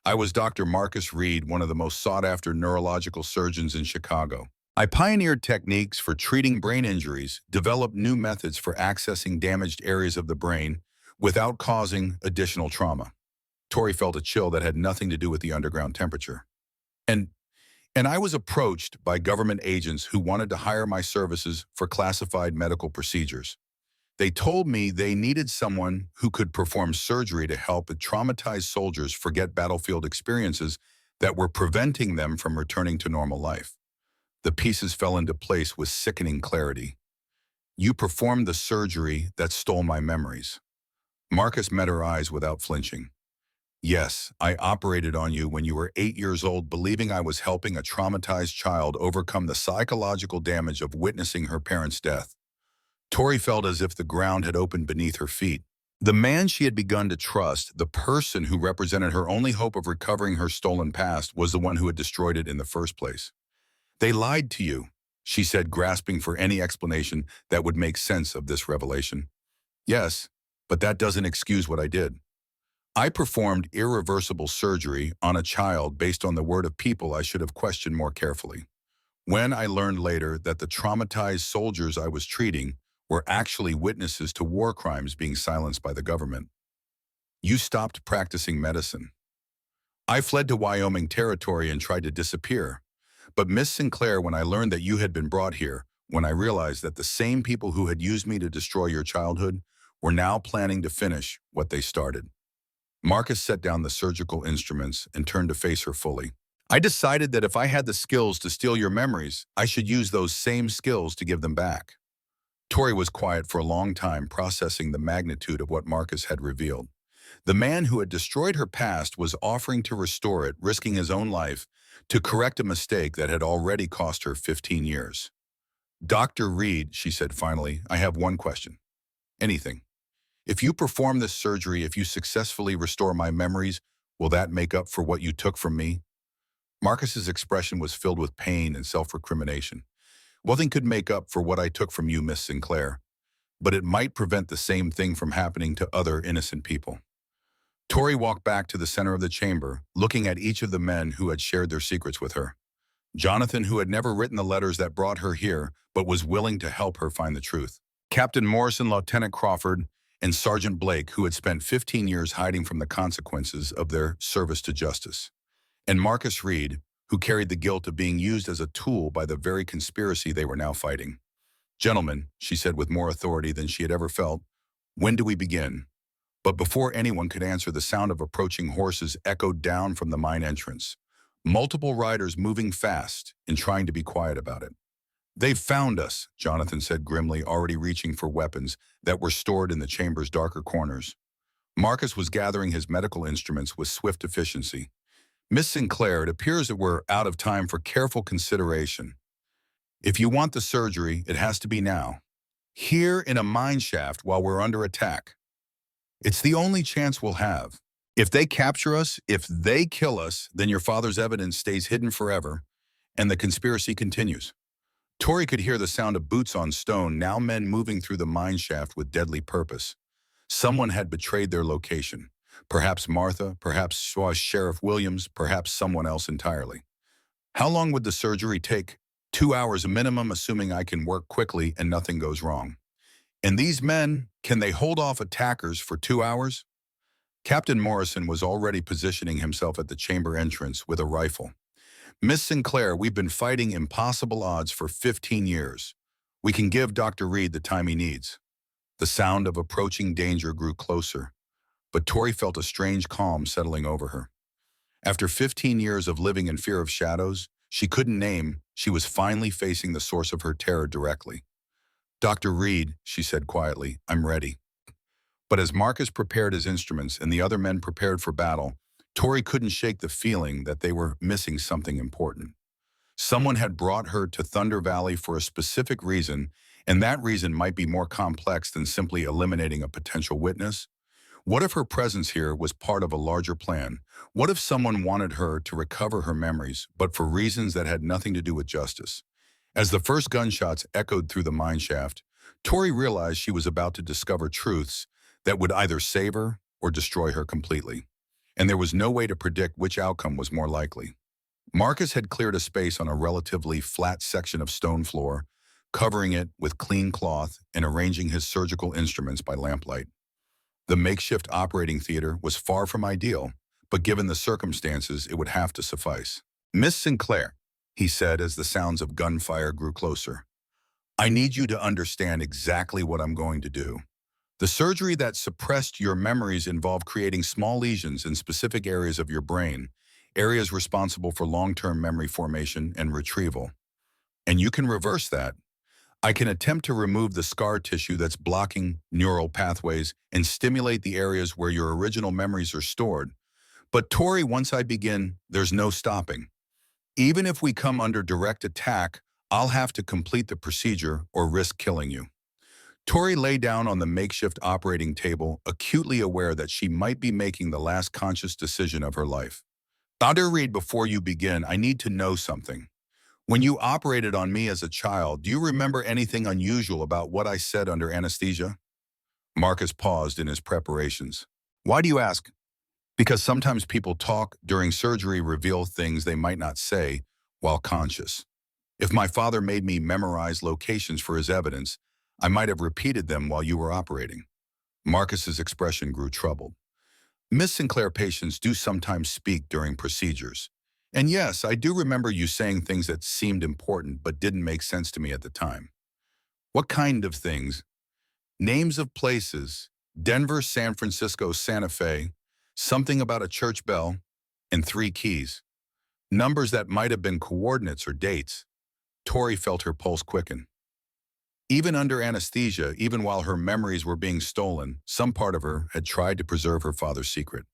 I was Dr. Marcus Reed, one of the most sought-after neurological surgeons in Chicago. I pioneered techniques for treating brain injuries, developed new methods for accessing damaged areas of the brain without causing additional trauma. Tori felt a chill that had nothing to do with the underground temperature. And I was approached by government agents who wanted to hire my services for classified medical procedures. They told me they needed someone who could perform surgery to help traumatized soldiers forget battlefield experiences that were preventing them from returning to normal life. The pieces fell into place with sickening clarity. You performed the surgery that stole my memories. Marcus met her eyes without flinching. Yes, I operated on you when you were 8 years old, believing I was helping a traumatized child overcome the psychological damage of witnessing her parents' death. Tori felt as if the ground had opened beneath her feet. The man she had begun to trust, the person who represented her only hope of recovering her stolen past, was the one who had destroyed it in the first place. They lied to you, she said, grasping for any explanation that would make sense of this revelation. Yes, but that doesn't excuse what I did. I performed irreversible surgery on a child based on the word of people I should have questioned more carefully. When I learned later that the traumatized soldiers I was treating were actually witnesses to war crimes being silenced by the government. You stopped practicing medicine. I fled to Wyoming territory and tried to disappear. But Miss Sinclair, when I learned that you had been brought here, when I realized that the same people who had used me to destroy your childhood were now planning to finish what they started. Marcus set down the surgical instruments and turned to face her fully. I decided that if I had the skills to steal your memories, I should use those same skills to give them back. Tori was quiet for a long time, processing the magnitude of what Marcus had revealed. The man who had destroyed her past was offering to restore it, risking his own life to correct a mistake that had already cost her 15 years. Dr. Reed, she said finally, I have one question. Anything. If you perform this surgery, if you successfully restore my memories, will that make up for what you took from me? Marcus's expression was filled with pain and self-recrimination. Nothing could make up for what I took from you, Miss Sinclair, but it might prevent the same thing from happening to other innocent people. Tori walked back to the center of the chamber, looking at each of the men who had shared their secrets with her. Jonathan, who had never written the letters that brought her here, but was willing to help her find the truth. Captain Morrison, Lieutenant Crawford, and Sergeant Blake, who had spent 15 years hiding from the consequences of their service to justice. And Marcus Reed, who carried the guilt of being used as a tool by the very conspiracy they were now fighting. Gentlemen, she said with more authority than she had ever felt, when do we begin? But before anyone could answer, the sound of approaching horses echoed down from the mine entrance. Multiple riders moving fast and trying to be quiet about it. They've found us, Jonathan said grimly, already reaching for weapons that were stored in the chamber's darker corners. Marcus was gathering his medical instruments with swift efficiency. Miss Sinclair, it appears that we're out of time for careful consideration. If you want the surgery, it has to be now. Here in a mine shaft while we're under attack. It's the only chance we'll have. If they capture us, if they kill us, then your father's evidence stays hidden forever, and the conspiracy continues. Tori could hear the sound of boots on stone, now men moving through the mine shaft with deadly purpose. Someone had betrayed their location. Perhaps Martha, perhaps Sheriff Williams, perhaps someone else entirely. How long would the surgery take? 2 hours minimum, assuming I can work quickly and nothing goes wrong. And these men, can they hold off attackers for 2 hours? Captain Morrison was already positioning himself at the chamber entrance with a rifle. Miss Sinclair, we've been fighting impossible odds for 15 years. We can give Dr. Reed the time he needs. The sound of approaching danger grew closer, but Tori felt a strange calm settling over her. After 15 years of living in fear of shadows she couldn't name, she was finally facing the source of her terror directly. Dr. Reed, she said quietly, I'm ready. But as Marcus prepared his instruments and the other men prepared for battle, Tori couldn't shake the feeling that they were missing something important. Someone had brought her to Thunder Valley for a specific reason, and that reason might be more complex than simply eliminating a potential witness. What if her presence here was part of a larger plan? What if someone wanted her to recover her memories, but for reasons that had nothing to do with justice? As the first gunshots echoed through the mine shaft, Tori realized she was about to discover truths that would either save her or destroy her completely. And there was no way to predict which outcome was more likely. Marcus had cleared a space on a relatively flat section of stone floor, covering it with clean cloth and arranging his surgical instruments by lamplight. The makeshift operating theater was far from ideal, but given the circumstances, it would have to suffice. Miss Sinclair, he said as the sounds of gunfire grew closer, I need you to understand exactly what I'm going to do. The surgery that suppressed your memories involved creating small lesions in specific areas of your brain, areas responsible for long-term memory formation and retrieval. And you can reverse that. I can attempt to remove the scar tissue that's blocking neural pathways and stimulate the areas where your original memories are stored. But Tori, once I begin, there's no stopping. Even if we come under direct attack, I'll have to complete the procedure or risk killing you. Tori lay down on the makeshift operating table, acutely aware that she might be making the last conscious decision of her life. Dr. Reed, before you begin, I need to know something. When you operated on me as a child, do you remember anything unusual about what I said under anesthesia? Marcus paused in his preparations. Why do you ask? Because sometimes people talk during surgery, reveal things they might not say while conscious. If my father made me memorize locations for his evidence, I might have repeated them while you were operating. Marcus's expression grew troubled. Miss Sinclair, patients do sometimes speak during procedures. And yes, I do remember you saying things that seemed important but didn't make sense to me at the time. What kind of things? Names of places: Denver, San Francisco, Santa Fe, something about a church bell, and 3 keys. Numbers that might have been coordinates or dates. Tori felt her pulse quicken. Even under anesthesia, even while her memories were being stolen, some part of her had tried to preserve her father's secret.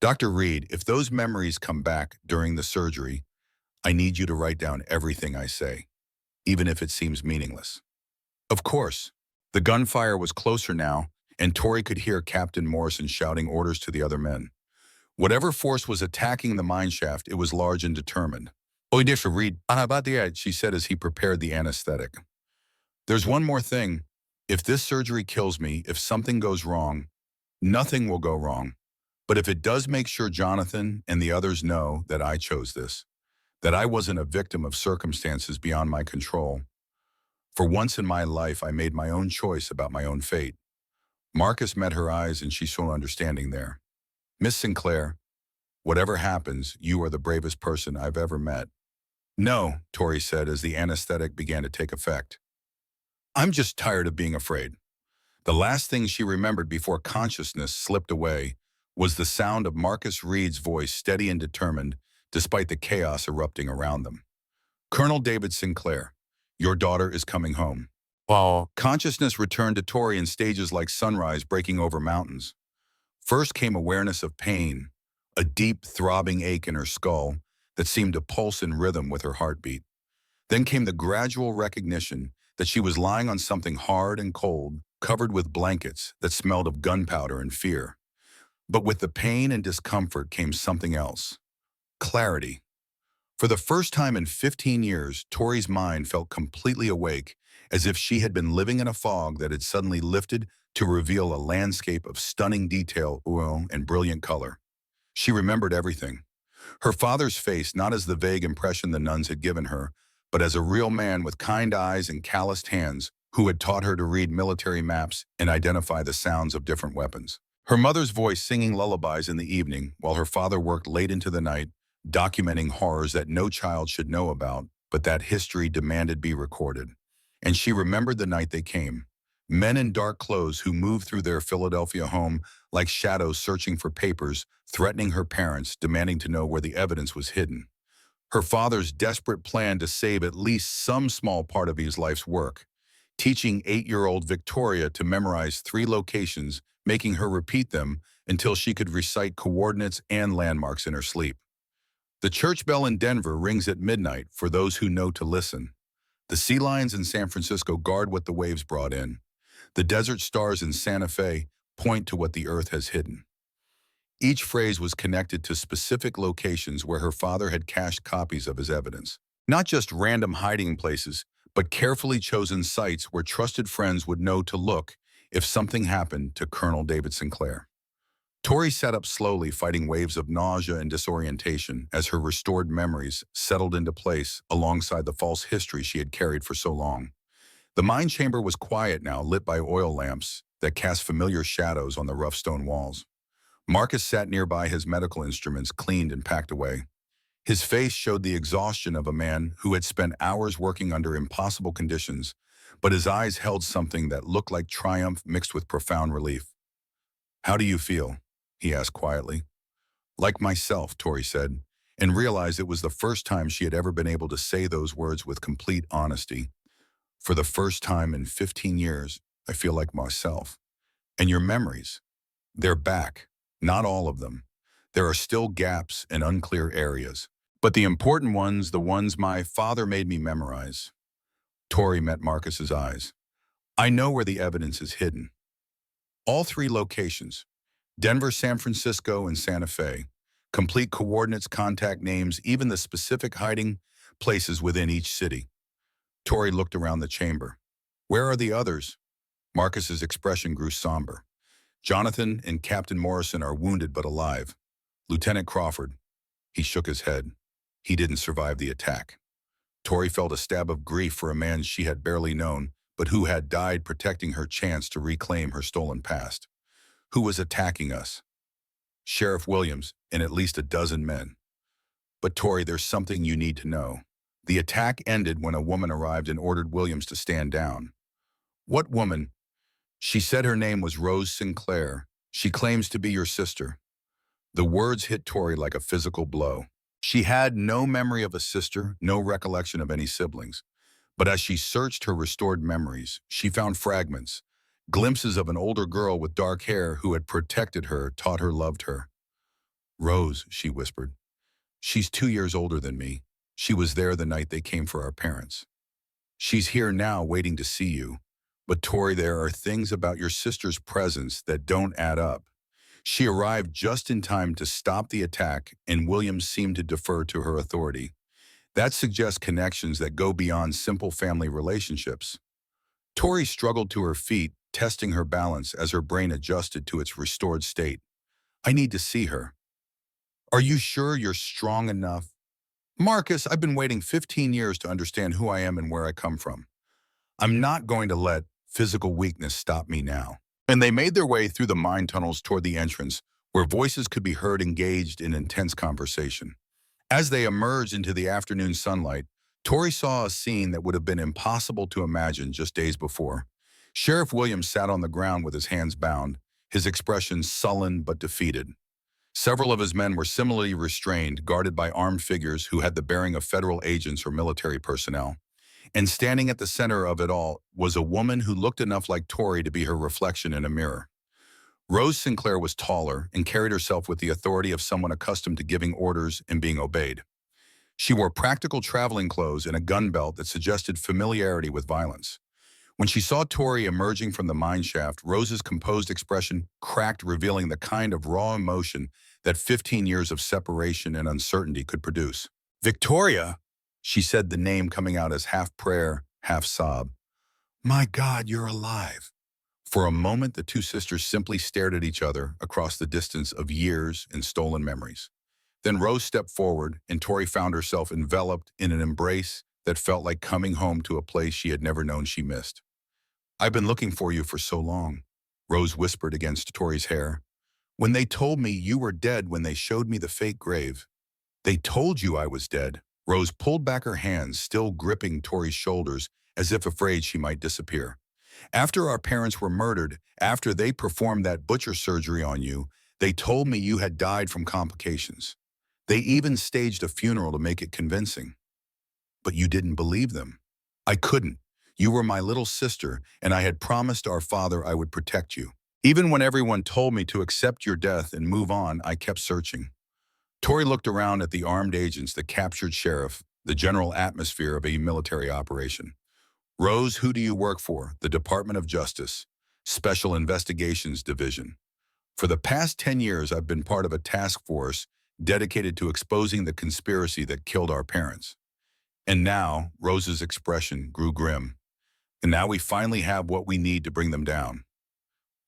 Dr. Reed, if those memories come back during the surgery, I need you to write down everything I say, even if it seems meaningless. Of course, the gunfire was closer now, and Tori could hear Captain Morrison shouting orders to the other men. Whatever force was attacking the mineshaft, it was large and determined. "Oi, Dr. Reed, about the edge," she said as he prepared the anesthetic. "There's one more thing. If this surgery kills me, if something goes wrong, nothing will go wrong. But if it does, make sure Jonathan and the others know that I chose this, that I wasn't a victim of circumstances beyond my control. For once in my life, I made my own choice about my own fate." Marcus met her eyes and she saw understanding there. "Miss Sinclair, whatever happens, you are the bravest person I've ever met." "No," Tori said as the anesthetic began to take effect. "I'm just tired of being afraid." The last thing she remembered before consciousness slipped away was the sound of Marcus Reed's voice, steady and determined, despite the chaos erupting around them. "Colonel David Sinclair, your daughter is coming home." Wow. Consciousness returned to Tori in stages like sunrise breaking over mountains. First came awareness of pain, a deep, throbbing ache in her skull that seemed to pulse in rhythm with her heartbeat. Then came the gradual recognition that she was lying on something hard and cold, covered with blankets that smelled of gunpowder and fear. But with the pain and discomfort came something else: clarity. For the first time in 15 years, Tori's mind felt completely awake, as if she had been living in a fog that had suddenly lifted to reveal a landscape of stunning detail, and brilliant color. She remembered everything. Her father's face, not as the vague impression the nuns had given her, but as a real man with kind eyes and calloused hands who had taught her to read military maps and identify the sounds of different weapons. Her mother's voice singing lullabies in the evening while her father worked late into the night, documenting horrors that no child should know about, but that history demanded be recorded. And she remembered the night they came. Men in dark clothes who moved through their Philadelphia home like shadows searching for papers, threatening her parents, demanding to know where the evidence was hidden. Her father's desperate plan to save at least some small part of his life's work, teaching 8-year-old Victoria to memorize 3 locations, making her repeat them until she could recite coordinates and landmarks in her sleep. The church bell in Denver rings at midnight for those who know to listen. The sea lions in San Francisco guard what the waves brought in. The desert stars in Santa Fe point to what the earth has hidden. Each phrase was connected to specific locations where her father had cached copies of his evidence. Not just random hiding places, but carefully chosen sites where trusted friends would know to look if something happened to Colonel David Sinclair. Tori sat up slowly, fighting waves of nausea and disorientation as her restored memories settled into place alongside the false history she had carried for so long. The mine chamber was quiet now, lit by oil lamps that cast familiar shadows on the rough stone walls. Marcus sat nearby, his medical instruments cleaned and packed away. His face showed the exhaustion of a man who had spent hours working under impossible conditions, but his eyes held something that looked like triumph mixed with profound relief. "How do you feel?" he asked quietly. "Like myself," Tori said, and realized it was the first time she had ever been able to say those words with complete honesty. "For the first time in 15 years, I feel like myself. And your memories, they're back. Not all of them. There are still gaps and unclear areas. But the important ones, the ones my father made me memorize." Tori met Marcus's eyes. "I know where the evidence is hidden. All 3 locations: Denver, San Francisco, and Santa Fe. Complete coordinates, contact names, even the specific hiding places within each city." Tori looked around the chamber. "Where are the others?" Marcus's expression grew somber. "Jonathan and Captain Morrison are wounded but alive. Lieutenant Crawford," he shook his head, "he didn't survive the attack." Tori felt a stab of grief for a man she had barely known, but who had died protecting her chance to reclaim her stolen past. "Who was attacking us?" Sheriff Williams, and at least a dozen men. But Tori, there's something you need to know. The attack ended when a woman arrived and ordered Williams to stand down. What woman? She said her name was Rose Sinclair. She claims to be your sister. The words hit Tori like a physical blow. She had no memory of a sister, no recollection of any siblings. But as she searched her restored memories, she found fragments, glimpses of an older girl with dark hair who had protected her, taught her, loved her. Rose, she whispered. She's 2 years older than me. She was there the night they came for our parents. She's here now waiting to see you. But Tori, there are things about your sister's presence that don't add up. She arrived just in time to stop the attack, and Williams seemed to defer to her authority. That suggests connections that go beyond simple family relationships. Tori struggled to her feet, testing her balance as her brain adjusted to its restored state. I need to see her. Are you sure you're strong enough? Marcus, I've been waiting 15 years to understand who I am and where I come from. I'm not going to let physical weakness stop me now. And they made their way through the mine tunnels toward the entrance, where voices could be heard engaged in intense conversation. As they emerged into the afternoon sunlight, Tori saw a scene that would have been impossible to imagine just days before. Sheriff Williams sat on the ground with his hands bound, his expression sullen but defeated. Several of his men were similarly restrained, guarded by armed figures who had the bearing of federal agents or military personnel. And standing at the center of it all was a woman who looked enough like Tori to be her reflection in a mirror. Rose Sinclair was taller and carried herself with the authority of someone accustomed to giving orders and being obeyed. She wore practical traveling clothes and a gun belt that suggested familiarity with violence. When she saw Tori emerging from the mine shaft, Rose's composed expression cracked, revealing the kind of raw emotion that 15 years of separation and uncertainty could produce. Victoria, she said, the name coming out as half prayer, half sob. My God, you're alive. For a moment, the two sisters simply stared at each other across the distance of years and stolen memories. Then Rose stepped forward, and Tori found herself enveloped in an embrace that felt like coming home to a place she had never known she missed. I've been looking for you for so long, Rose whispered against Tori's hair. When they told me you were dead when they showed me the fake grave. They told you I was dead. Rose pulled back her hands, still gripping Tori's shoulders, as if afraid she might disappear. After our parents were murdered, after they performed that butcher surgery on you, they told me you had died from complications. They even staged a funeral to make it convincing. But you didn't believe them. I couldn't. You were my little sister, and I had promised our father I would protect you. Even when everyone told me to accept your death and move on, I kept searching. Tori looked around at the armed agents, the captured sheriff, the general atmosphere of a military operation. Rose, who do you work for? The Department of Justice, Special Investigations Division. For the past 10 years, I've been part of a task force dedicated to exposing the conspiracy that killed our parents. And now, Rose's expression grew grim. And now we finally have what we need to bring them down.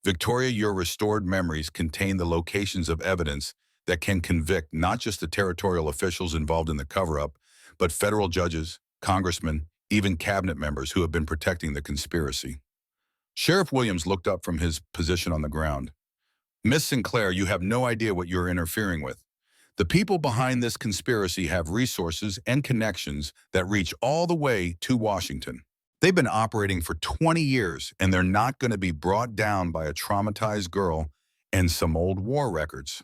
Victoria, your restored memories contain the locations of evidence that can convict not just the territorial officials involved in the cover-up, but federal judges, congressmen, even cabinet members who have been protecting the conspiracy. Sheriff Williams looked up from his position on the ground. Miss Sinclair, you have no idea what you're interfering with. The people behind this conspiracy have resources and connections that reach all the way to Washington. They've been operating for 20 years, and they're not going to be brought down by a traumatized girl and some old war records.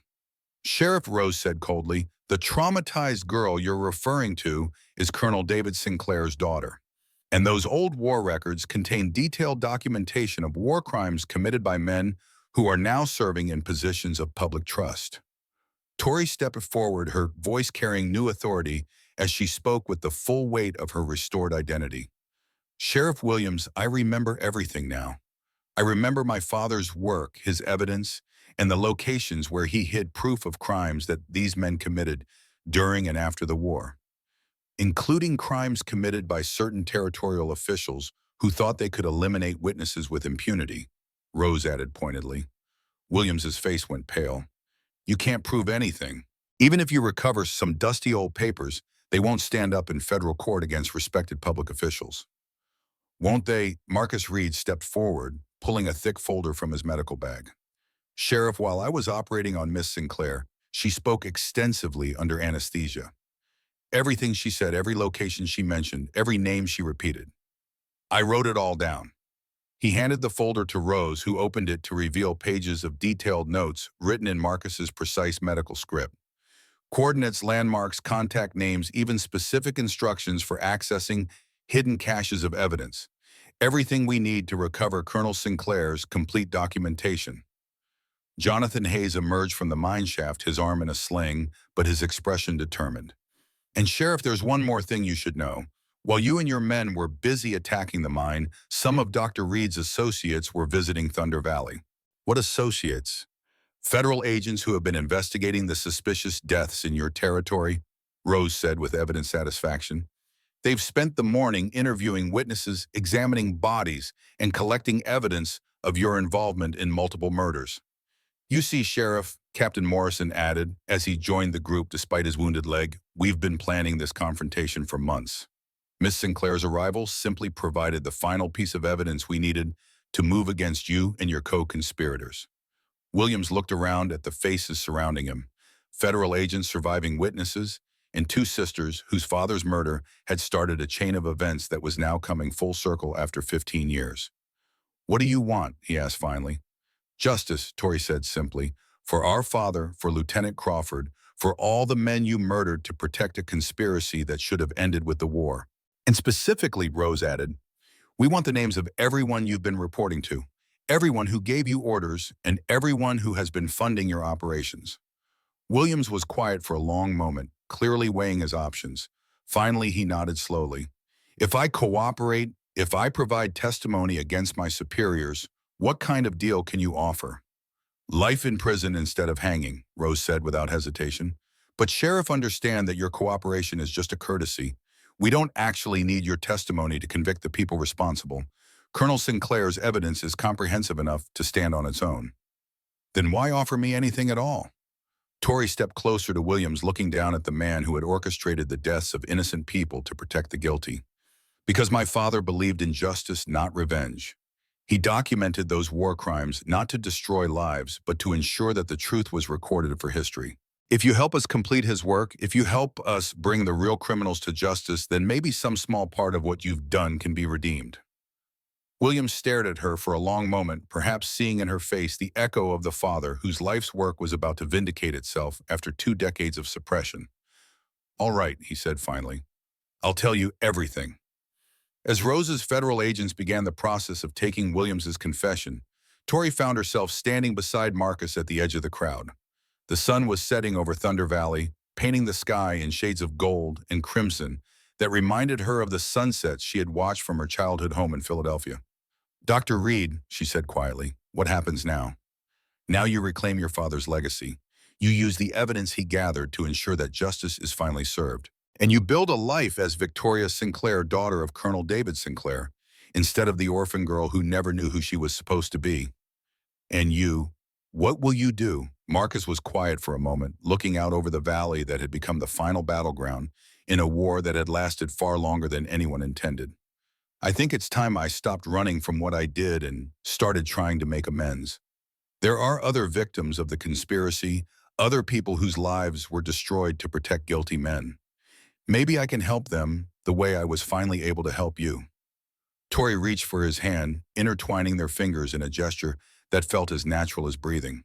Sheriff Rose said coldly, the traumatized girl you're referring to is Colonel David Sinclair's daughter. And those old war records contain detailed documentation of war crimes committed by men who are now serving in positions of public trust. Tori stepped forward, her voice carrying new authority as she spoke with the full weight of her restored identity. Sheriff Williams, I remember everything now. I remember my father's work, his evidence, and the locations where he hid proof of crimes that these men committed during and after the war, including crimes committed by certain territorial officials who thought they could eliminate witnesses with impunity, Rose added pointedly. Williams's face went pale. You can't prove anything. Even if you recover some dusty old papers, they won't stand up in federal court against respected public officials. Won't they? Marcus Reed stepped forward, pulling a thick folder from his medical bag. Sheriff, while I was operating on Miss Sinclair, she spoke extensively under anesthesia. Everything she said, every location she mentioned, every name she repeated. I wrote it all down. He handed the folder to Rose, who opened it to reveal pages of detailed notes written in Marcus's precise medical script. Coordinates, landmarks, contact names, even specific instructions for accessing hidden caches of evidence. Everything we need to recover Colonel Sinclair's complete documentation. Jonathan Hayes emerged from the mine shaft, his arm in a sling, but his expression determined. And Sheriff, there's one more thing you should know. While you and your men were busy attacking the mine, some of Dr. Reed's associates were visiting Thunder Valley. What associates? Federal agents who have been investigating the suspicious deaths in your territory, Rose said with evident satisfaction. They've spent the morning interviewing witnesses, examining bodies, and collecting evidence of your involvement in multiple murders. You see, Sheriff, Captain Morrison added as he joined the group despite his wounded leg, we've been planning this confrontation for months. Miss Sinclair's arrival simply provided the final piece of evidence we needed to move against you and your co-conspirators. Williams looked around at the faces surrounding him, federal agents, surviving witnesses, and two sisters whose father's murder had started a chain of events that was now coming full circle after 15 years. What do you want? He asked finally. Justice, Tori said simply, for our father, for Lieutenant Crawford, for all the men you murdered to protect a conspiracy that should have ended with the war. And specifically, Rose added, we want the names of everyone you've been reporting to, everyone who gave you orders, and everyone who has been funding your operations. Williams was quiet for a long moment, clearly weighing his options. Finally, he nodded slowly. If I cooperate, if I provide testimony against my superiors, what kind of deal can you offer? Life in prison instead of hanging, Rose said without hesitation. But Sheriff, understand that your cooperation is just a courtesy. We don't actually need your testimony to convict the people responsible. Colonel Sinclair's evidence is comprehensive enough to stand on its own. Then why offer me anything at all? Tori stepped closer to Williams, looking down at the man who had orchestrated the deaths of innocent people to protect the guilty. Because my father believed in justice, not revenge. He documented those war crimes not to destroy lives, but to ensure that the truth was recorded for history. If you help us complete his work, if you help us bring the real criminals to justice, then maybe some small part of what you've done can be redeemed. Williams stared at her for a long moment, perhaps seeing in her face the echo of the father whose life's work was about to vindicate itself after 2 decades of suppression. All right, he said finally. I'll tell you everything. As Rose's federal agents began the process of taking Williams's confession, Tori found herself standing beside Marcus at the edge of the crowd. The sun was setting over Thunder Valley, painting the sky in shades of gold and crimson that reminded her of the sunsets she had watched from her childhood home in Philadelphia. Dr. Reed, she said quietly, what happens now? Now you reclaim your father's legacy. You use the evidence he gathered to ensure that justice is finally served. And you build a life as Victoria Sinclair, daughter of Colonel David Sinclair, instead of the orphan girl who never knew who she was supposed to be. And you, what will you do? Marcus was quiet for a moment, looking out over the valley that had become the final battleground in a war that had lasted far longer than anyone intended. I think it's time I stopped running from what I did and started trying to make amends. There are other victims of the conspiracy, other people whose lives were destroyed to protect guilty men. Maybe I can help them the way I was finally able to help you. Tori reached for his hand, intertwining their fingers in a gesture that felt as natural as breathing.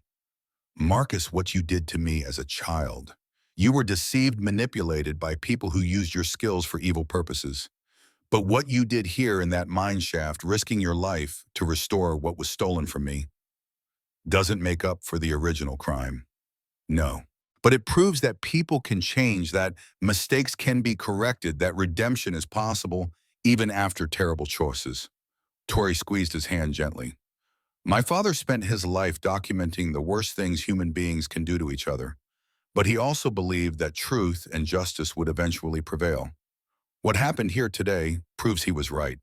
Marcus, what you did to me as a child. You were deceived, manipulated by people who used your skills for evil purposes. But what you did here in that mine shaft, risking your life to restore what was stolen from me, doesn't make up for the original crime. No. But it proves that people can change, that mistakes can be corrected, that redemption is possible even after terrible choices. Tori squeezed his hand gently. My father spent his life documenting the worst things human beings can do to each other, but he also believed that truth and justice would eventually prevail. What happened here today proves he was right.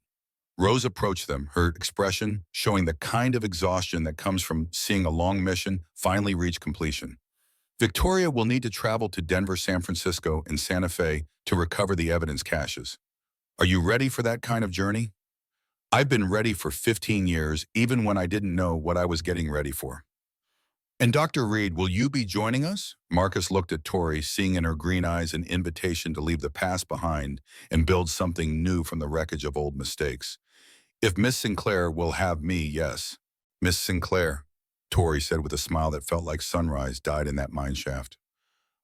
Rose approached them, her expression showing the kind of exhaustion that comes from seeing a long mission finally reach completion. Victoria will need to travel to Denver, San Francisco, and Santa Fe to recover the evidence caches. Are you ready for that kind of journey? I've been ready for 15 years, even when I didn't know what I was getting ready for. And Dr. Reed, will you be joining us? Marcus looked at Tori, seeing in her green eyes an invitation to leave the past behind and build something new from the wreckage of old mistakes. If Miss Sinclair will have me, yes. Miss Sinclair, Tori said with a smile that felt like sunrise died in that mine shaft.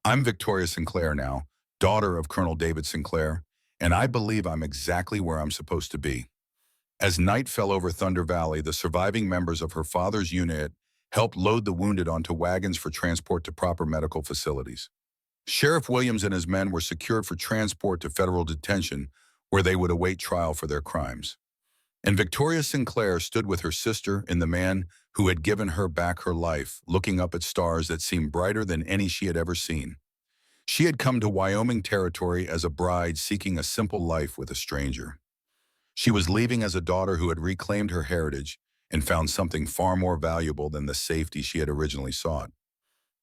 I'm Victoria Sinclair now, daughter of Colonel David Sinclair, and I believe I'm exactly where I'm supposed to be. As night fell over Thunder Valley, the surviving members of her father's unit helped load the wounded onto wagons for transport to proper medical facilities. Sheriff Williams and his men were secured for transport to federal detention, where they would await trial for their crimes. And Victoria Sinclair stood with her sister and the man who had given her back her life, looking up at stars that seemed brighter than any she had ever seen. She had come to Wyoming territory as a bride seeking a simple life with a stranger. She was leaving as a daughter who had reclaimed her heritage and found something far more valuable than the safety she had originally sought.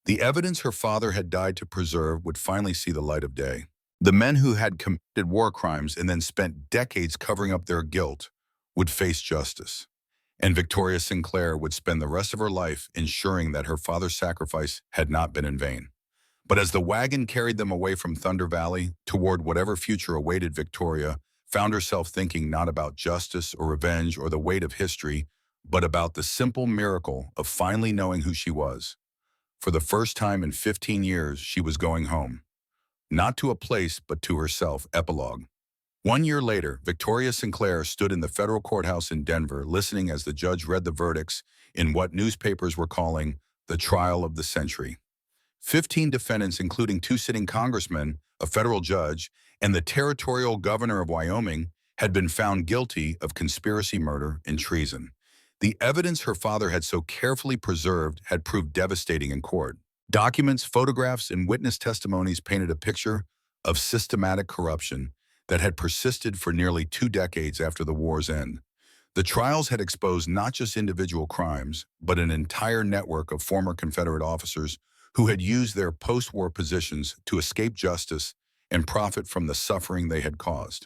The evidence her father had died to preserve would finally see the light of day. The men who had committed war crimes and then spent decades covering up their guilt would face justice. And Victoria Sinclair would spend the rest of her life ensuring that her father's sacrifice had not been in vain. But as the wagon carried them away from Thunder Valley toward whatever future awaited, Victoria found herself thinking not about justice or revenge or the weight of history, but about the simple miracle of finally knowing who she was. For the first time in 15 years, she was going home. Not to a place, but to herself. Epilogue. 1 year later, Victoria Sinclair stood in the federal courthouse in Denver, listening as the judge read the verdicts in what newspapers were calling the trial of the century. 15 defendants, including 2 sitting congressmen, a federal judge, and the territorial governor of Wyoming, had been found guilty of conspiracy, murder, and treason. The evidence her father had so carefully preserved had proved devastating in court. Documents, photographs, and witness testimonies painted a picture of systematic corruption that had persisted for nearly 2 decades after the war's end. The trials had exposed not just individual crimes, but an entire network of former Confederate officers who had used their post-war positions to escape justice and profit from the suffering they had caused.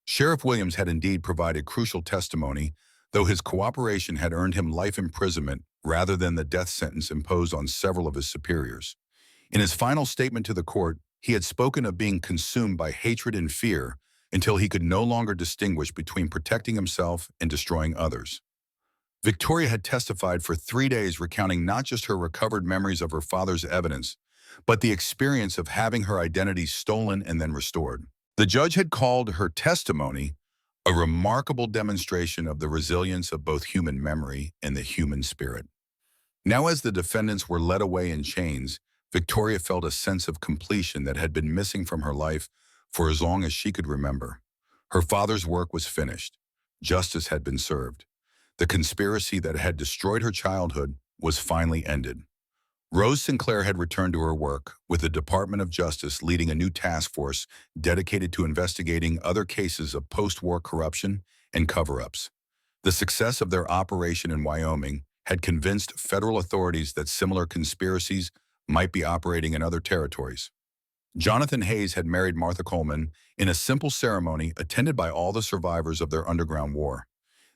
Sheriff Williams had indeed provided crucial testimony, though his cooperation had earned him life imprisonment rather than the death sentence imposed on several of his superiors. In his final statement to the court, he had spoken of being consumed by hatred and fear until he could no longer distinguish between protecting himself and destroying others. Victoria had testified for 3 days, recounting not just her recovered memories of her father's evidence, but the experience of having her identity stolen and then restored. The judge had called her testimony a remarkable demonstration of the resilience of both human memory and the human spirit. Now, as the defendants were led away in chains, Victoria felt a sense of completion that had been missing from her life for as long as she could remember. Her father's work was finished. Justice had been served. The conspiracy that had destroyed her childhood was finally ended. Rose Sinclair had returned to her work, with the Department of Justice leading a new task force dedicated to investigating other cases of post-war corruption and cover-ups. The success of their operation in Wyoming had convinced federal authorities that similar conspiracies might be operating in other territories. Jonathan Hayes had married Martha Coleman in a simple ceremony attended by all the survivors of their underground war.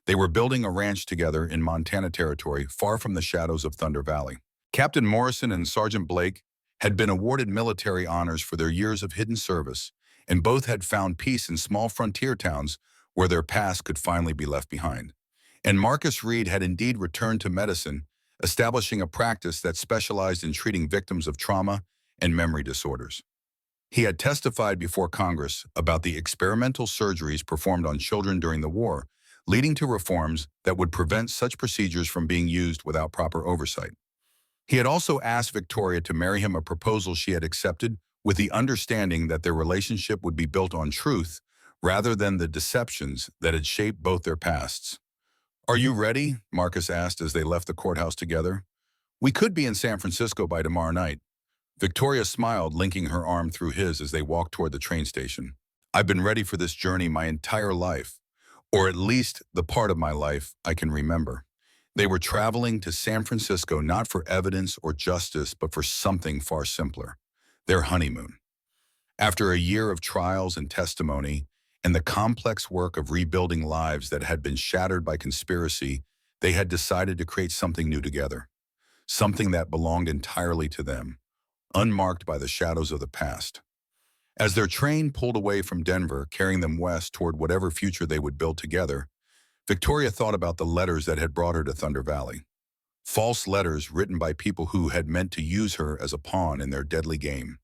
They were building a ranch together in Montana Territory, far from the shadows of Thunder Valley. Captain Morrison and Sergeant Blake had been awarded military honors for their years of hidden service, and both had found peace in small frontier towns where their past could finally be left behind. And Marcus Reed had indeed returned to medicine, establishing a practice that specialized in treating victims of trauma and memory disorders. He had testified before Congress about the experimental surgeries performed on children during the war, leading to reforms that would prevent such procedures from being used without proper oversight. He had also asked Victoria to marry him, a proposal she had accepted, with the understanding that their relationship would be built on truth rather than the deceptions that had shaped both their pasts. "Are you ready?" Marcus asked as they left the courthouse together. "We could be in San Francisco by tomorrow night." Victoria smiled, linking her arm through his as they walked toward the train station. "I've been ready for this journey my entire life, or at least the part of my life I can remember." They were traveling to San Francisco not for evidence or justice, but for something far simpler: their honeymoon. After a year of trials and testimony, and the complex work of rebuilding lives that had been shattered by conspiracy, they had decided to create something new together. something that belonged entirely to them, unmarked by the shadows of the past. As their train pulled away from Denver, carrying them west toward whatever future they would build together, Victoria thought about the letters that had brought her to Thunder Valley. False letters written by people who had meant to use her as a pawn in their deadly game.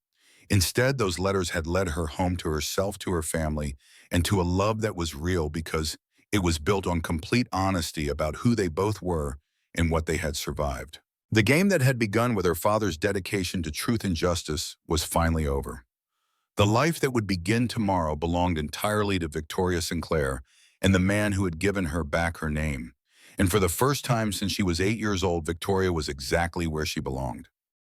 Instead, those letters had led her home to herself, to her family, and to a love that was real because it was built on complete honesty about who they both were and what they had survived. The game that had begun with her father's dedication to truth and justice was finally over. The life that would begin tomorrow belonged entirely to Victoria Sinclair and the man who had given her back her name. And for the first time since she was 8 years old, Victoria was exactly where she belonged.